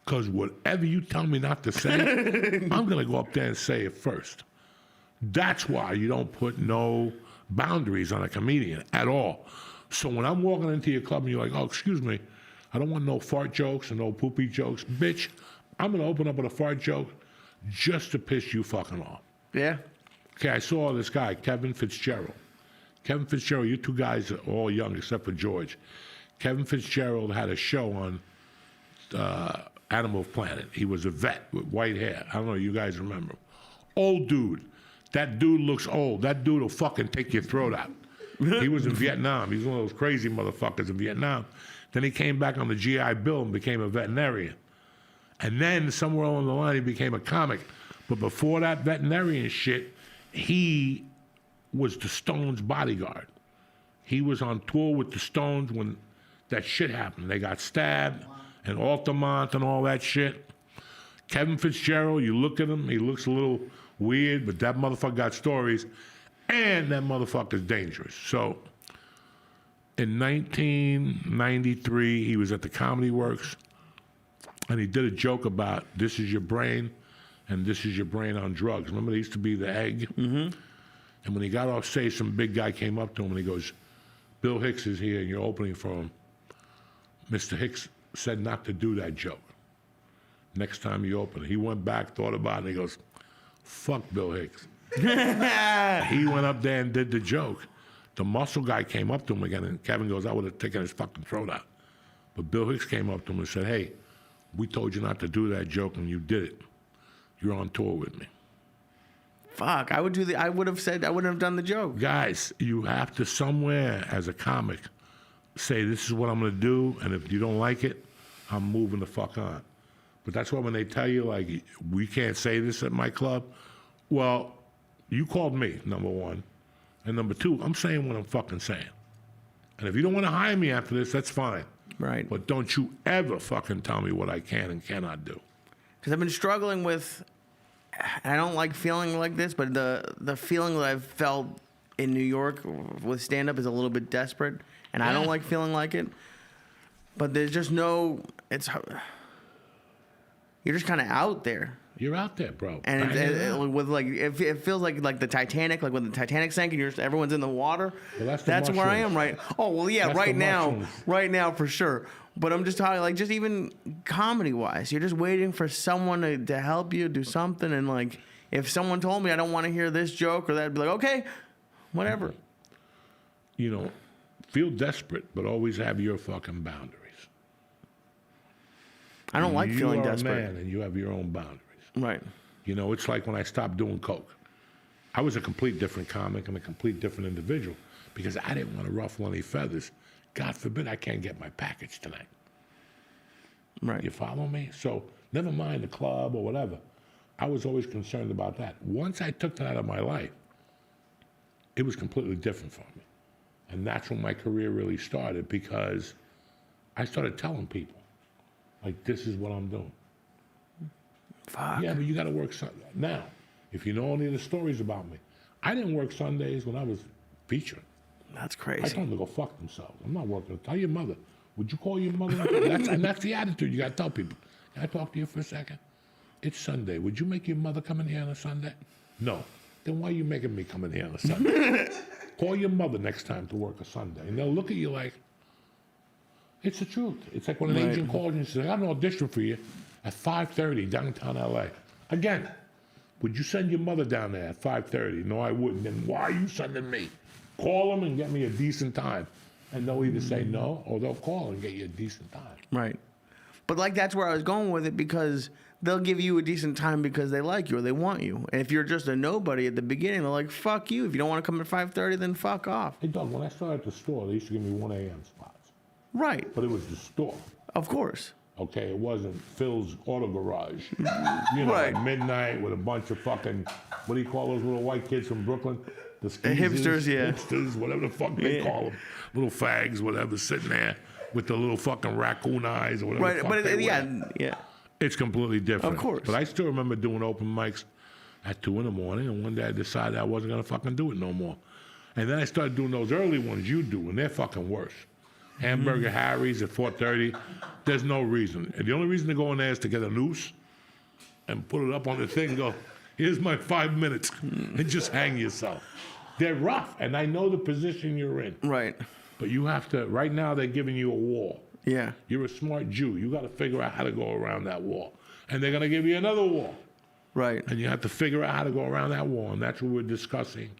S1: Because whatever you tell me not to say, I'm going to go up there and say it first. That's why you don't put no boundaries on a comedian at all. So when I'm walking into your club and you're like, oh, excuse me, I don't want no fart jokes and no poopy jokes. Bitch, I'm going to open up with a fart joke just to piss you fucking off.
S2: Yeah.
S1: Okay, I saw this guy, Kevin Fitzgerald. Kevin Fitzgerald, you two guys are all young except for George. Kevin Fitzgerald had a show on Animal Planet. He was a vet with white hair. I don't know, you guys remember him. Old dude. That dude looks old. That dude will fucking take your throat out. He was in Vietnam. He's one of those crazy motherfuckers in Vietnam. Then he came back on the GI Bill and became a veterinarian. And then somewhere along the line, he became a comic. But before that veterinarian shit, he was the Stones bodyguard. He was on tour with the Stones when that shit happened. They got stabbed and Altamont and all that shit. Kevin Fitzgerald, you look at him, he looks a little weird, but that motherfucker got stories, and that motherfucker's dangerous. So in 1993, he was at the Comedy Works, and he did a joke about this is your brain, and this is your brain on drugs. Remember, there used to be the egg? Mm-hmm. And when he got off stage, some big guy came up to him, and he goes, Bill Hicks is here, and you're opening for him. Mr. Hicks said not to do that joke. Next time you open it. He went back, thought about it, and he goes, fuck Bill Hicks. He went up there and did the joke. The muscle guy came up to him again, and Kevin goes, I would have taken his fucking throat out. But Bill Hicks came up to him and said, hey, we told you not to do that joke, and you did it. You're on tour with me.
S2: Fuck, I would have done the joke.
S1: Guys, you have to somewhere as a comic say, this is what I'm going to do, and if you don't like it, I'm moving the fuck on. But that's why when they tell you, like, we can't say this at my club, well, you called me, number one. And number two, I'm saying what I'm fucking saying. And if you don't want to hire me after this, that's fine.
S2: Right.
S1: But don't you ever fucking tell me what I can and cannot do.
S2: Because I've been struggling with, I don't like feeling like this, but the feeling that I've felt in New York with stand-up is a little bit desperate. And I don't like feeling like it. But there's just no, you're just kind of out there.
S1: You're out there, bro.
S2: And with like, it feels like the Titanic, like when the Titanic sank and everyone's in the water.
S1: Well,
S2: that's where I am, right? Oh, well, yeah,
S1: That's
S2: right now for sure. But I'm just talking, like, just even comedy-wise, you're just waiting for someone to help you do something. And like, if someone told me I don't want to hear this joke or that, I'd be like, okay, whatever.
S1: You know, feel desperate, but always have your fucking boundaries.
S2: I don't like feeling desperate.
S1: You're a man and you have your own boundaries.
S2: Right.
S1: You know, it's like when I stopped doing coke. I was a complete different comic and a complete different individual because I didn't want to ruffle any feathers. God forbid I can't get my package tonight.
S2: Right.
S1: You follow me? So never mind the club or whatever. I was always concerned about that. Once I took that out of my life, it was completely different for me. And that's when my career really started because I started telling people, like, this is what I'm doing.
S2: Fuck.
S1: Yeah, but you got to work Sunday. Now, if you know any of the stories about me, I didn't work Sundays when I was featuring.
S2: That's
S1: I
S2: crazy.
S1: told them to go fuck themselves. I'm not working. Tell your mother. Would you call your mother? That's the attitude you got to tell people. Can I talk to you for a second? It's Sunday. Would you make your mother come in here on a Sunday? No. Then why are you making me come in here on a Sunday? Call your mother next time to work a Sunday. And they'll look at you like, it's the truth. It's like when an agent calls you and says, I got an audition for you at 5:30 downtown LA. Again, would you send your mother down there at 5:30? No, I wouldn't. Then why are you sending me? Call them and get me a decent time. And they'll either say no or they'll call and get you a decent time.
S2: Right. But like that's where I was going with it because they'll give you a decent time because they like you or they want you. And if you're just a nobody at the beginning, they're like, fuck you. If you don't want to come at 5:30, then fuck off.
S1: Hey, Doug, when I started at the store, they used to give me 1 a.m. spots.
S2: Right.
S1: But it was the store.
S2: Of course.
S1: Okay, it wasn't Phil's Auto Garage. You know,
S2: Right.
S1: at midnight with a bunch of fucking, what do you call those little white kids from Brooklyn? The
S2: hipsters, yeah.
S1: Hipsters, whatever the fuck they call them. Little fags, whatever, sitting there with the little fucking raccoon eyes or whatever the
S2: Right.
S1: fuck
S2: But
S1: they
S2: yeah,
S1: wear.
S2: yeah.
S1: It's completely different.
S2: Of course.
S1: But I still remember doing open mics at 2 in the morning, and one day I decided I wasn't gonna fucking do it no more. And then I started doing those early ones you do, and they're fucking worse. Hamburger Harry's at 4:30. There's no reason. And the only reason to go in there is to get a noose and put it up on the thing and go, here's my 5 minutes, and just hang yourself. They're rough, and I know the position you're in.
S2: Right.
S1: But you have to, right now they're giving you a wall.
S2: Yeah.
S1: You're a smart Jew. You got to figure out how to go around that wall. And they're going to give you another wall.
S2: Right.
S1: And you have to figure out how to go around that wall. And that's what we're discussing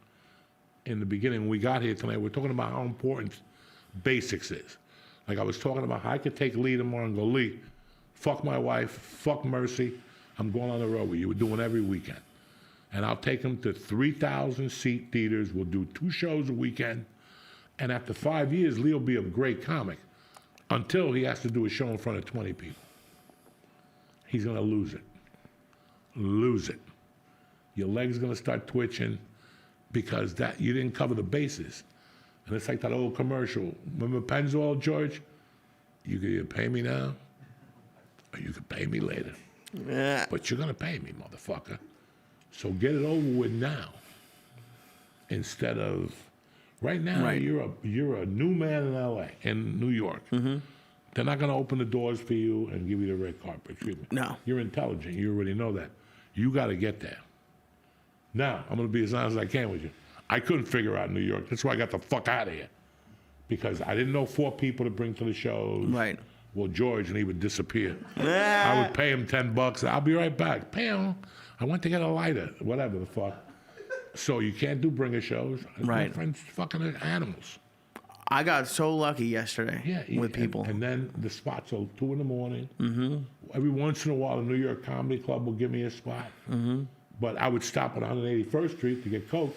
S1: in the beginning. When we got here tonight, we're talking about how important basics is. Like I was talking about how I could take Lee tomorrow and go, Lee, fuck my wife, fuck Mercy. I'm going on the road with you. We're doing every weekend. And I'll take him to 3,000 seat theaters. We'll do 2 shows a weekend. And after 5 years, Lee will be a great comic until he has to do a show in front of 20 people. He's going to lose it. Lose it. Your leg's going to start twitching because that you didn't cover the bases. And it's like that old commercial. Remember Pennzoil, George? You can either pay me now or you can pay me later.
S2: Yeah.
S1: But you're going to pay me, motherfucker. So get it over with now. Instead of, right now,
S2: Right.
S1: you're a new man in LA, in New York. Mm-hmm. They're not going to open the doors for you and give you the red carpet treatment.
S2: No.
S1: You're intelligent. You already know that. You got to get there. Now, I'm going to be as honest as I can with you. I couldn't figure out New York. That's why I got the fuck out of here. Because I didn't know 4 people to bring to the shows.
S2: Right.
S1: Well, George, and he would disappear.
S2: Yeah.
S1: I would pay him $10. I'll be right back. Pay him. I went to get a lighter, whatever the fuck. So you can't do bringer shows.
S2: Right.
S1: My friends fucking animals.
S2: I got so lucky yesterday with people.
S1: And then the spots are 2 in the morning. Mm-hmm. Every once in a while, the New York Comedy Club will give me a spot. Mm-hmm. But I would stop on 181st Street to get Coke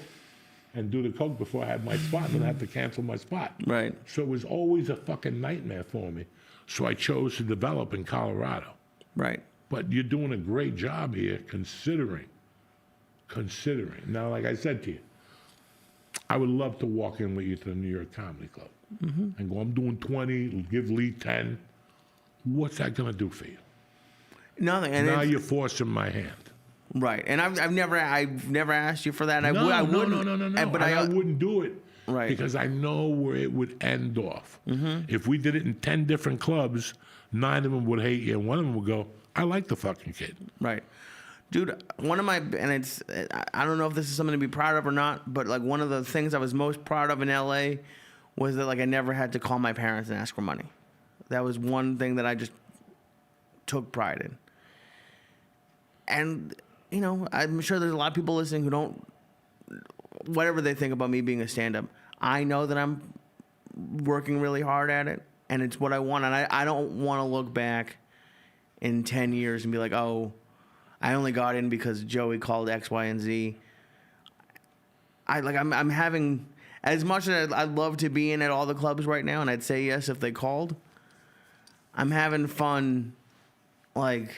S1: and do the Coke before I had my spot, and then I have to cancel my spot.
S2: Right.
S1: So it was always a fucking nightmare for me. So I chose to develop in Colorado.
S2: Right.
S1: But you're doing a great job here considering considering. Now, like I said to you, I would love to walk in with you to the New York Comedy Club and go, I'm doing 20, give Lee 10. What's that going to do for you?
S2: Nothing. And
S1: Now you're forcing my hand.
S2: right. And I've never asked you for that. And
S1: No,
S2: I wouldn't.
S1: no.
S2: But
S1: I wouldn't do it.
S2: Right.
S1: Because I know where it would end off. If we did it in 10 different clubs, 9 of them would hate you, and 1 of them would go, I like the fucking kid.
S2: Right. Dude, one of my, and it's, I don't know if this is something to be proud of or not, but like one of the things I was most proud of in LA was that like I never had to call my parents and ask for money. That was one thing that I just took pride in. And, you know, I'm sure there's a lot of people listening who don't, whatever they think about me being a stand-up, I know that I'm working really hard at it, and it's what I want. And I don't want to look back in 10 years and be like, oh, I only got in because Joey called X, Y, and Z. I'm having, as much as I'd love to be in at all the clubs right now, and I'd say yes if they called, I'm having fun, doing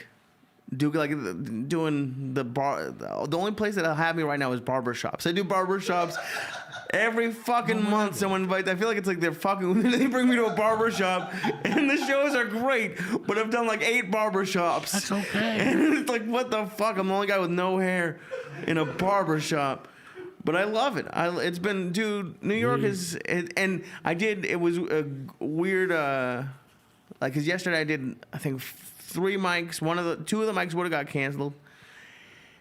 S2: the bar. The only place that'll have me right now is barbershops. I do barbershops every fucking month. Someone invites. I feel like it's like they're fucking. They bring me to a barbershop, and the shows are great. But I've done like 8 barbershops.
S1: That's okay.
S2: And it's like, what the fuck? I'm the only guy with no hair in a barbershop. But I love it. It's been, dude. New York is, and I did. It was a weird. Because yesterday I did, I think, 3 mics. 2 of the mics would have got canceled.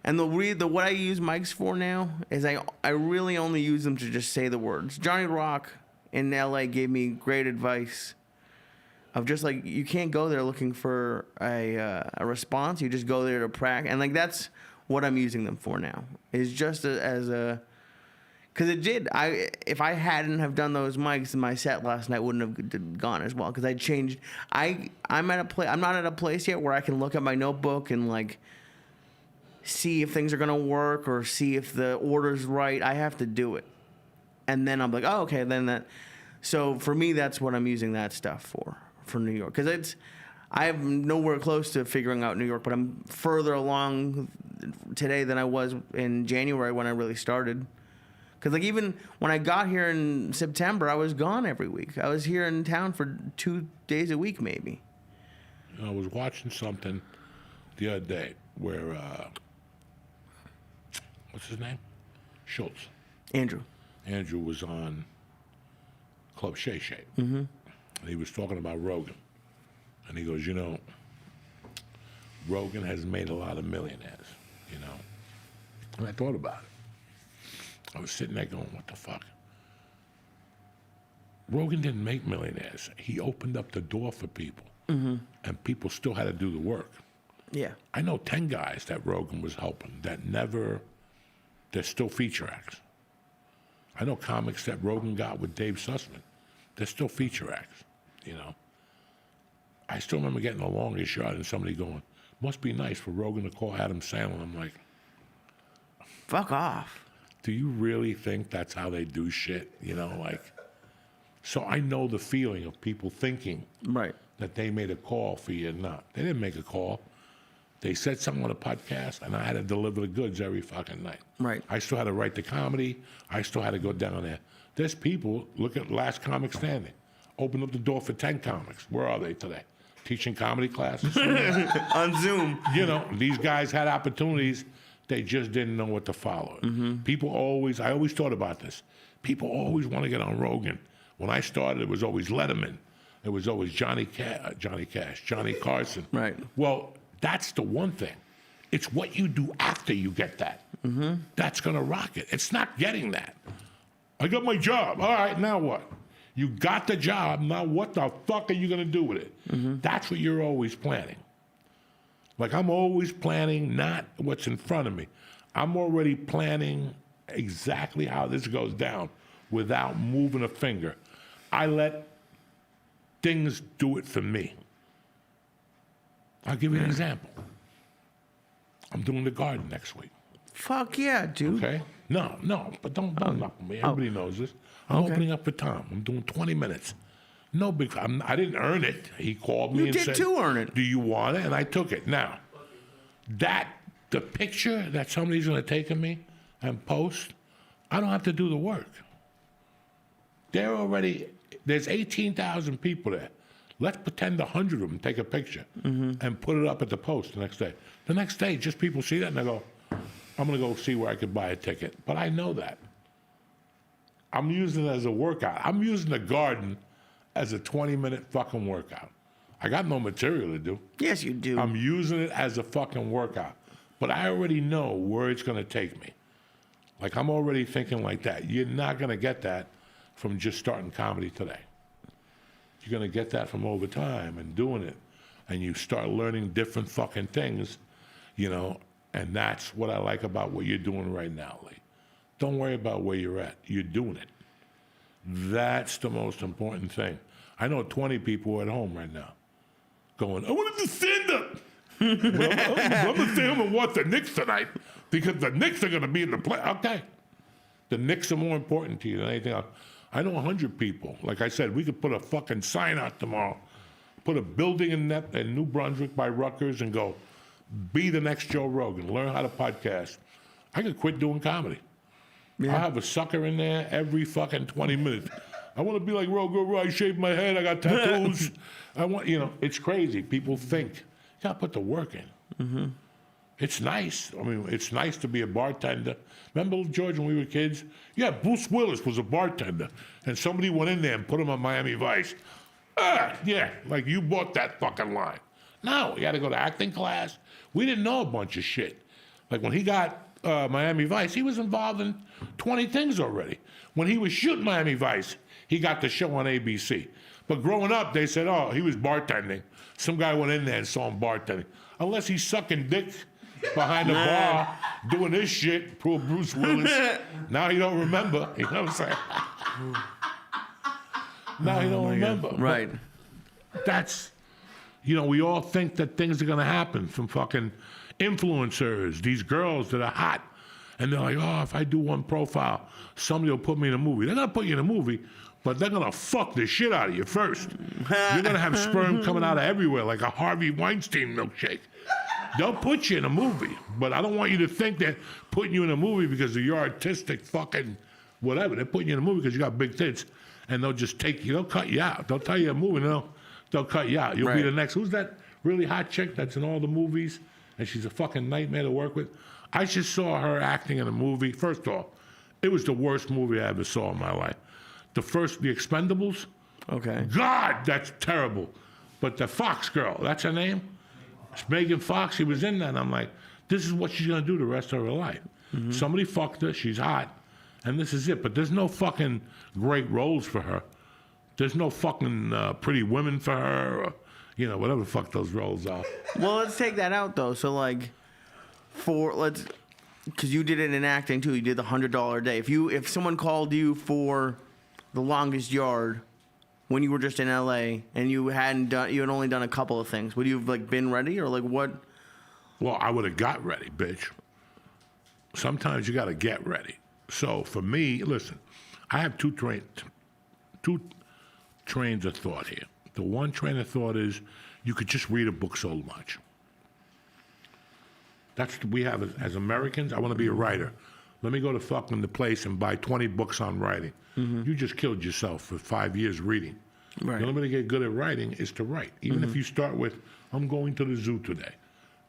S2: And what I use mics for now is I really only use them to just say the words. Johnny Rock in LA gave me great advice of just like, you can't go there looking for a response. You just go there to practice. And like, that's what I'm using them for now, is just as a, because it did. If I hadn't have done those mics, my set last night wouldn't have gone as well, because I changed. I'm not at a place yet where I can look at my notebook and like see if things are gonna work or see if the order's right. I have to do it, and then I'm like, oh, okay, then that. So for me, that's what I'm using that stuff for New York, because I'm nowhere close to figuring out New York, but I'm further along today than I was in January when I really started. Because like even when I got here in September, I was gone every week. I was here in town for 2 days a week, maybe.
S1: I was watching something the other day where, what's his name? Schultz.
S2: Andrew
S1: was on Club Shay Shay. And he was talking about Rogan. And he goes, Rogan has made a lot of millionaires, And I thought about it. I was sitting there going, what the fuck? Rogan didn't make millionaires. He opened up the door for people. And people still had to do the work.
S2: Yeah.
S1: I know 10 guys that Rogan was helping they're still feature acts. I know comics that Rogan got with Dave Sussman. They're still feature acts, I still remember getting the longest shot and somebody going, must be nice for Rogan to call Adam Sandler. I'm like,
S2: fuck off.
S1: Do you really think that's how they do shit? So I know the feeling of people thinking that they made a call for you. No, they didn't make a call. They said something on a podcast, and I had to deliver the goods every fucking night.
S2: Right.
S1: I still had to write the comedy. I still had to go down there. There's people, look at Last Comic Standing. Open up the door for 10 comics. Where are they today? Teaching comedy classes?
S2: On Zoom.
S1: These guys had opportunities. They just didn't know what to follow. People I always thought about this. People always want to get on Rogan. When I started, it was always Letterman. It was always Johnny Cash, Johnny Carson.
S2: Right.
S1: Well, that's the one thing. It's what you do after you get that. That's going to rock it. It's not getting that. I got my job. All right, now what? You got the job. Now what the fuck are you going to do with it? That's what you're always planning. Like, I'm always planning not what's in front of me. I'm already planning exactly how this goes down without moving a finger. I let things do it for me. I'll give you an example. I'm doing the garden next week.
S2: Fuck yeah, dude.
S1: Okay? No, but don't knock me. Everybody knows this. I'm opening up for Tom. I'm doing 20 minutes. No big. I didn't earn it. He called me and said,
S2: "You did too earn it."
S1: Do you want it? And I took it. Now, that The picture that somebody's going to take of me and post, I don't have to do the work. There's 18,000 people there. Let's pretend 100 of them take a picture and put it up at the post the next day. The next day, just people see that and they go, I'm going to go see where I could buy a ticket. But I know that. I'm using it as a workout. I'm using the garden as a 20-minute fucking workout. I got no material to do.
S2: Yes, you do.
S1: I'm using it as a fucking workout. But I already know where it's going to take me. Like, I'm already thinking like that. You're not going to get that from just starting comedy today. You're going to get that from over time and doing it. And you start learning different fucking things, you know, and that's what I like about what you're doing right now, Lee. Don't worry about where you're at. You're doing it. That's the most important thing. I know 20 people at home right now going, I want to do stand-up. Well, I'm going to stay home and watch the Knicks tonight because the Knicks are going to be in the play. Okay. The Knicks are more important to you than anything else. I know 100 people. Like I said, we could put a fucking sign out tomorrow, put a building in New Brunswick by Rutgers and go, be the next Joe Rogan, learn how to podcast. I could quit doing comedy. Yeah. I have a sucker in there every fucking 20 minutes. I want to be like Rogan. I shaved my head. I got tattoos. I want, you know, it's crazy. People think you got to put the work in. Mm-hmm. It's nice. I mean, it's nice to be a bartender. Remember, George, when we were kids? Yeah, Bruce Willis was a bartender. And somebody went in there and put him on Miami Vice. Yeah, like you bought that fucking line. No, you had to go to acting class. We didn't know a bunch of shit. Like when he got Miami Vice, he was involved in 20 things already. When he was shooting Miami Vice, he got the show on ABC. But growing up, they said, oh, he was bartending. Some guy went in there and saw him bartending. Unless he's sucking dick behind the bar, doing this shit, poor Bruce Willis. Now he don't remember. You know what I'm saying? Now he don't remember.
S2: God. Right.
S1: But that's, you know, we all think that things are going to happen from fucking influencers, these girls that are hot. And they're like, oh, if I do one profile, somebody will put me in a movie. They're going to put you in a movie, but they're going to fuck the shit out of you first. You're going to have sperm coming out of everywhere like a Harvey Weinstein milkshake. They'll put you in a movie, but I don't want you to think they're putting you in a movie because of your artistic fucking whatever. They're putting you in a movie because you got big tits, and they'll just take you, they'll cut you out. They'll tell you a movie, and they'll cut you out. You'll be the next. Who's that really hot chick that's in all the movies, and she's a fucking nightmare to work with? I just saw her acting in a movie. First off, it was the worst movie I ever saw in my life. The Expendables.
S2: Okay.
S1: God, that's terrible. But the Fox girl, that's her name? It's Megan Fox. She was in that. And I'm like, this is what she's going to do the rest of her life. Mm-hmm. Somebody fucked her. She's hot. And this is it. But there's no fucking great roles for her. There's no fucking pretty women for her or, you know, whatever the fuck those roles are.
S2: Well, let's take that out, though. So, like, because you did it in acting, too. You did the $100 a day. If someone called you for The Longest Yard when you were just in LA and you had only done a couple of things, would you have, like, been ready or, like, what?
S1: Well, I would have got ready, bitch. Sometimes you got to get ready. So, for me, listen, I have two trains of thought here. The one train of thought is you could just read a book so much. That's what we have as Americans. I want to be a writer. Let me go to fucking the place and buy 20 books on writing. Mm-hmm. You just killed yourself for 5 years reading. Right. The only way to get good at writing is to write. Even if you start with, I'm going to the zoo today.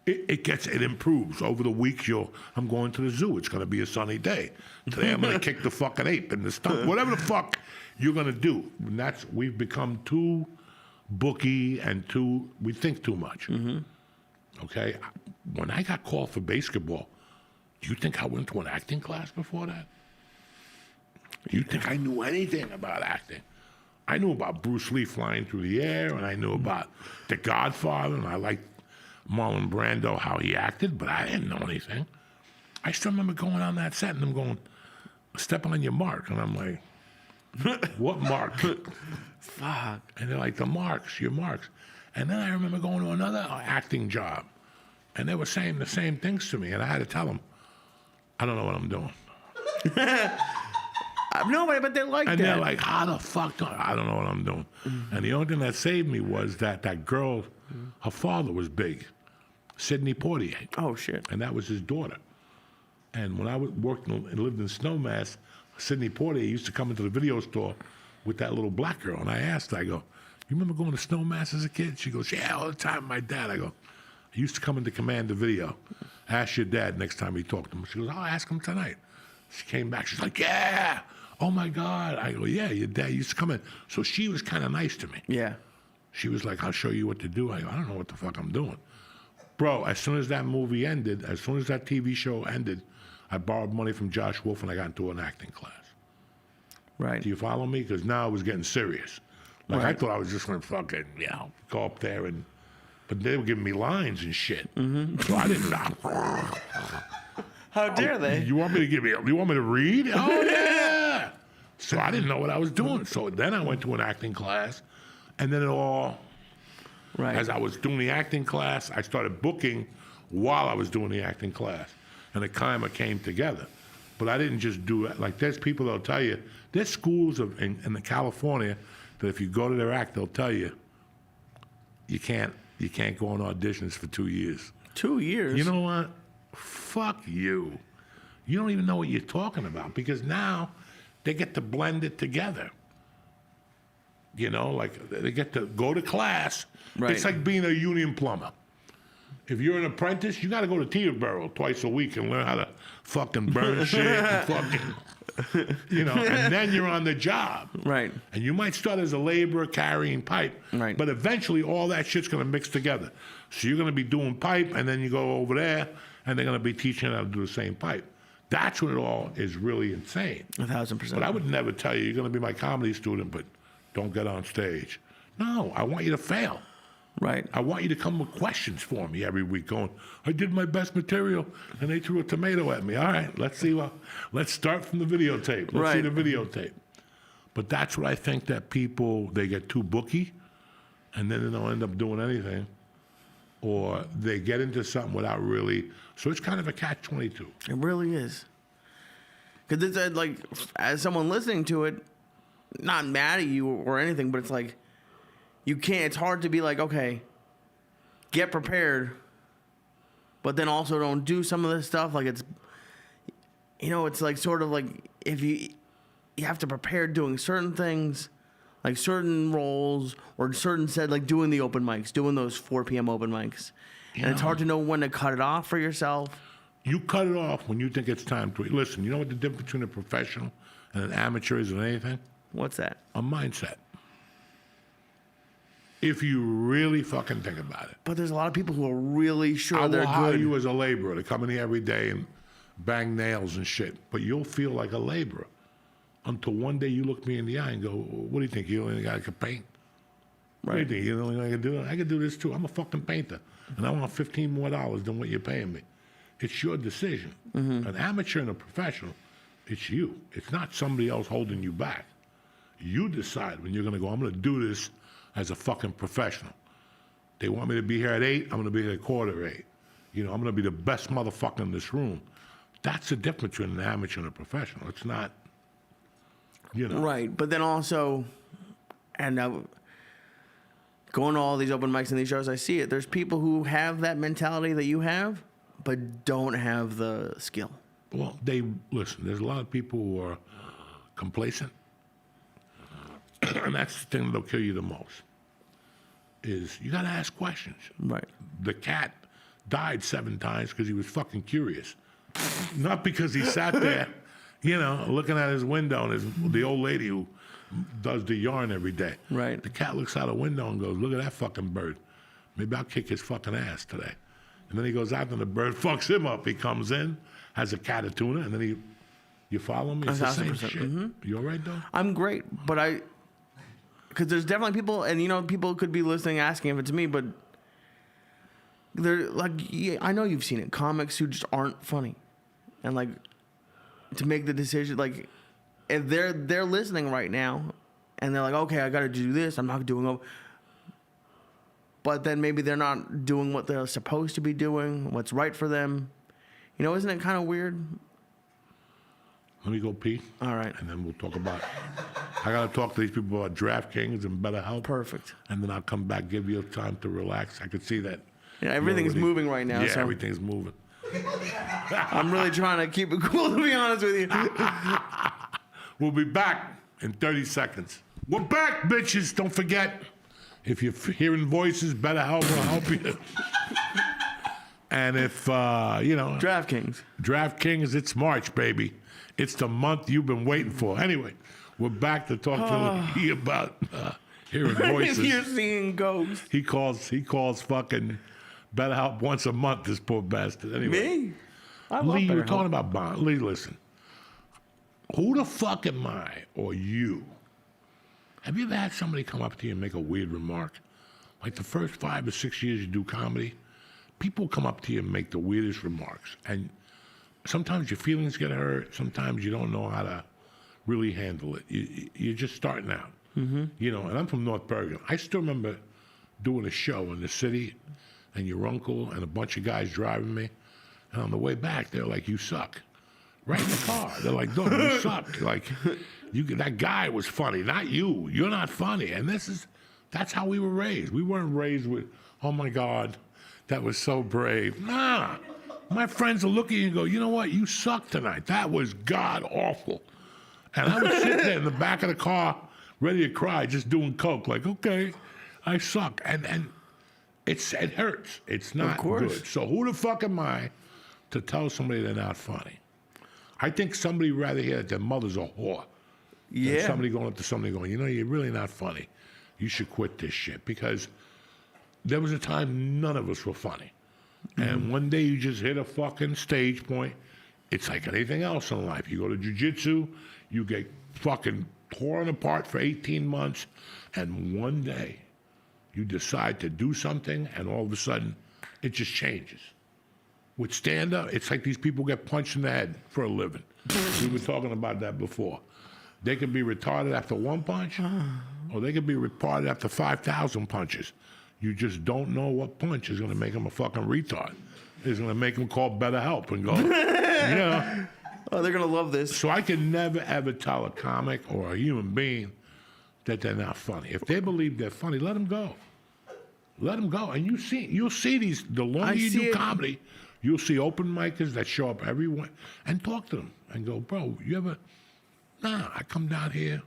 S1: It improves. Over the weeks, I'm going to the zoo. It's going to be a sunny day. Today, I'm going to kick the fucking ape in the stomach. Whatever the fuck you're going to do. And we've become too booky and we think too much. Mm-hmm. Okay? When I got called for basketball, do you think I went to an acting class before that? Do you think I knew anything about acting? I knew about Bruce Lee flying through the air, and I knew about The Godfather, and I liked Marlon Brando, how he acted, but I didn't know anything. I still remember going on that set and them going, step on your mark. And I'm like, what mark?
S2: Fuck.
S1: And they're like, the marks, your marks. And then I remember going to another acting job, and they were saying the same things to me, and I had to tell them, I don't know what I'm doing.
S2: No, but they like that.
S1: And they're like, how the fuck? I don't know what I'm doing. Mm-hmm. And the only thing that saved me was that girl, her father was big. Sidney Poitier.
S2: Oh shit.
S1: And that was his daughter. And when I worked and lived in Snowmass, Sidney Poitier used to come into the video store with that little black girl. And I asked her, I go, you remember going to Snowmass as a kid? She goes, yeah, all the time, my dad. I go, I used to come into Command the Video. Ask your dad next time you talk to him. She goes, I'll ask him tonight. She came back. She's like, yeah. Oh, my God. I go, yeah, your dad used to come in. So she was kind of nice to me.
S2: Yeah.
S1: She was like, I'll show you what to do. I go, I don't know what the fuck I'm doing. Bro, as soon as that movie ended, as soon as that TV show ended, I borrowed money from Josh Wolf and I got into an acting class.
S2: Right.
S1: Do you follow me? Because now it was getting serious. Like, I
S2: Right.
S1: thought I was just going to fucking, go up there and... But they were giving me lines and shit. Mm-hmm. So I didn't...
S2: How dare they?
S1: You want me to read? Oh, yeah! So I didn't know what I was doing. So then I went to an acting class, and then it all...
S2: Right.
S1: As I was doing the acting class, I started booking while I was doing the acting class. And it kind of came together. But I didn't just do it. Like, there's people that'll tell you, there's schools in California that if you go to their act, they'll tell you, you can't go on auditions for 2 years.
S2: 2 years?
S1: You know what? Fuck you. You don't even know what you're talking about because now they get to blend it together. You know, like they get to go to class.
S2: Right.
S1: It's like being a union plumber. If you're an apprentice, you got to go to Teterboro twice a week and learn how to fucking burn shit and fucking, and then you're on the job.
S2: Right.
S1: And you might start as a laborer carrying pipe,
S2: Right.
S1: but eventually all that shit's going to mix together. So you're going to be doing pipe, and then you go over there, and they're going to be teaching you how to do the same pipe. That's when it all is really insane.
S2: 1,000%.
S1: But I would never tell you, you're going to be my comedy student, but don't get on stage. No, I want you to fail.
S2: Right.
S1: I want you to come with questions for me every week going, I did my best material and they threw a tomato at me. All right, let's start from the videotape. Let's see
S2: Right.
S1: the videotape. But that's what I think that people, they get too booky and then they don't end up doing anything or they get into something without really, so it's kind of a catch-22.
S2: It really is. Because it's like, as someone listening to it, not mad at you or anything, but it's like, you can't, it's hard to be like, okay, get prepared, but then also don't do some of this stuff. Like it's like sort of like if you have to prepare doing certain things, like certain roles or certain like doing the open mics, doing those 4 p.m. open mics. And it's hard to know when to cut it off for yourself.
S1: You cut it off when you think it's time to. Listen, you know what the difference between a professional and an amateur is in anything?
S2: What's that?
S1: A mindset. If you really fucking think about it.
S2: But there's a lot of people who are really sure
S1: I
S2: they're
S1: will hire
S2: good.
S1: you as a laborer to come in here every day and bang nails and shit, but you'll feel like a laborer until one day you look me in the eye and go, what do you think? You only got to paint? What do you think? You know what I can do? I can do this too. I'm a fucking painter, and I want $15 more than what you're paying me. It's your decision. An amateur and a professional, it's you. It's not somebody else holding you back. You decide when you're going to go, I'm going to do this as a fucking professional. They want me to be here at 8, I'm going to be here at 7:45. I'm going to be the best motherfucker in this room. That's the difference between an amateur and a professional. It's not,
S2: Right, but then also, and going to all these open mics and these shows, I see it. There's people who have that mentality that you have, but don't have the skill.
S1: Well, listen, there's a lot of people who are complacent. And that's the thing that'll kill you the most, is you got to ask questions.
S2: Right.
S1: The cat died 7 times because he was fucking curious. Not because he sat there, looking at his window and the old lady who does the yarn every day.
S2: Right.
S1: The cat looks out a window and goes, look at that fucking bird. Maybe I'll kick his fucking ass today. And then he goes out and the bird fucks him up. He comes in, has a cat of tuna, and then you follow me? It's the same
S2: 1,000%.
S1: shit.
S2: Mm-hmm.
S1: You all right, though?
S2: I'm great, but because there's definitely people, and people could be listening, asking if it's me, but they're like, I know you've seen it, comics who just aren't funny, and like to make the decision, like if they're listening right now, and they're like, okay, I got to do this, I'm not doing it, but then maybe they're not doing what they're supposed to be doing, what's right for them, isn't it kind of weird?
S1: Let me go pee.
S2: All right.
S1: And then we'll talk about, I got to talk to these people about DraftKings and BetterHelp.
S2: Perfect.
S1: And then I'll come back, give you time to relax. I could see that
S2: Yeah, everything's moving right now.
S1: Yeah,
S2: so
S1: everything's moving.
S2: I'm really trying to keep it cool, to be honest with you.
S1: We'll be back in 30 seconds. We're back, bitches. Don't forget, if you're hearing voices, BetterHelp will help you. And if, DraftKings, it's March, baby. It's the month you've been waiting for. Anyway, we're back to talk to Lee about hearing voices.
S2: You're seeing ghosts.
S1: He calls fucking BetterHelp once a month, this poor bastard. Anyway.
S2: Me? I love
S1: Lee, you were
S2: BetterHelp.
S1: talking about bond. Lee, listen. Who the fuck am I or you? Have you ever had somebody come up to you and make a weird remark? Like the first 5 or 6 years you do comedy, people come up to you and make the weirdest remarks. And sometimes your feelings get hurt. Sometimes you don't know how to really handle it. You're just starting out. Mm-hmm. And I'm from North Bergen. I still remember doing a show in the city, and your uncle and a bunch of guys driving me. And on the way back, they're like, "You suck." Right in the car. They're like, "Dog, you suck." Like, that guy was funny, not you. You're not funny. And that's how we were raised. We weren't raised with, "Oh my God, that was so brave." Nah. My friends will look at you and go, "You know what? You suck tonight. That was god awful." And I would sit there in the back of the car, ready to cry, just doing coke, like, "Okay, I suck." And it hurts. It's not good. So who the fuck am I to tell somebody they're not funny? I think somebody would rather hear that their mother's a whore.
S2: Yeah.
S1: Than somebody going up to somebody going, "You're really not funny. You should quit this shit." Because there was a time none of us were funny. Mm-hmm. And one day you just hit a fucking stage point. It's like anything else in life. You go to jiu-jitsu, you get fucking torn apart for 18 months, and one day you decide to do something, and all of a sudden it just changes. With stand-up, it's like these people get punched in the head for a living. We were talking about that before. They could be retarded after one punch, or they could be retarded after 5,000 punches. You just don't know what punch is going to make them a fucking retard. It's going to make them call BetterHelp and go,
S2: Oh, they're going to love this.
S1: So I can never, ever tell a comic or a human being that they're not funny. If they believe they're funny, let them go. Let them go. And you'll see these, the longer you do comedy, you'll see open micers that show up everywhere and talk to them and go, "Bro, you ever, nah, I come down here,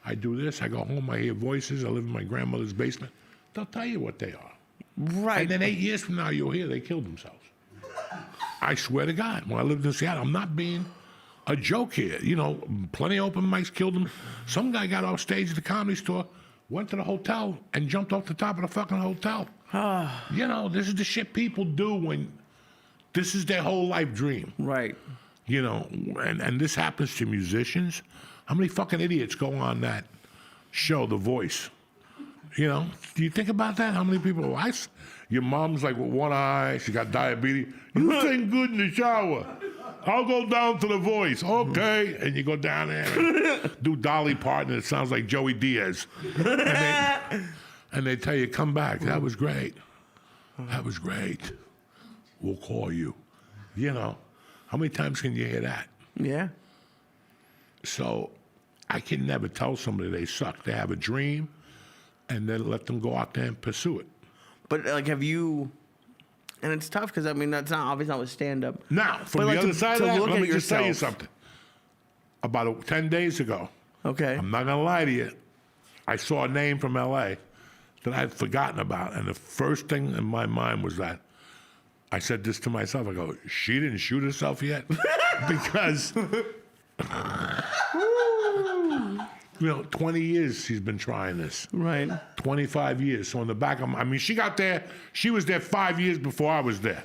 S1: I do this, I go home, I hear voices, I live in my grandmother's basement." They'll tell you what they are.
S2: Right.
S1: And then 8 years from now, you'll hear they killed themselves. I swear to God, when I lived in Syatt, I'm not being a joke here. Plenty of open mics killed them. Some guy got off stage at the Comedy Store, went to the hotel, and jumped off the top of the fucking hotel. This is the shit people do when this is their whole life dream.
S2: Right.
S1: And this happens to musicians. How many fucking idiots go on that show, The Voice? Do you think about that? How many people? Your mom's like with one eye, she got diabetes. "You sing good in the shower. I'll go down to The Voice." "Okay." And you go down there and do Dolly Parton, and it sounds like Joey Diaz. And they tell you, "Come back. That was great. That was great. We'll call you." How many times can you hear that?
S2: Yeah.
S1: So I can never tell somebody they suck. They have a dream, and then let them go out there and pursue it.
S2: But have you? And it's tough because that's not obviously not with stand-up.
S1: Now, from the other side of that, let me just tell you something. About 10 days ago,
S2: okay,
S1: I'm not gonna lie to you, I saw a name from LA that I'd forgotten about, and the first thing in my mind was that I said this to myself. I go, "She didn't shoot herself yet," because 20 years she's been trying this.
S2: Right.
S1: 25 years. So in the back of she got there, she was there 5 years before I was there.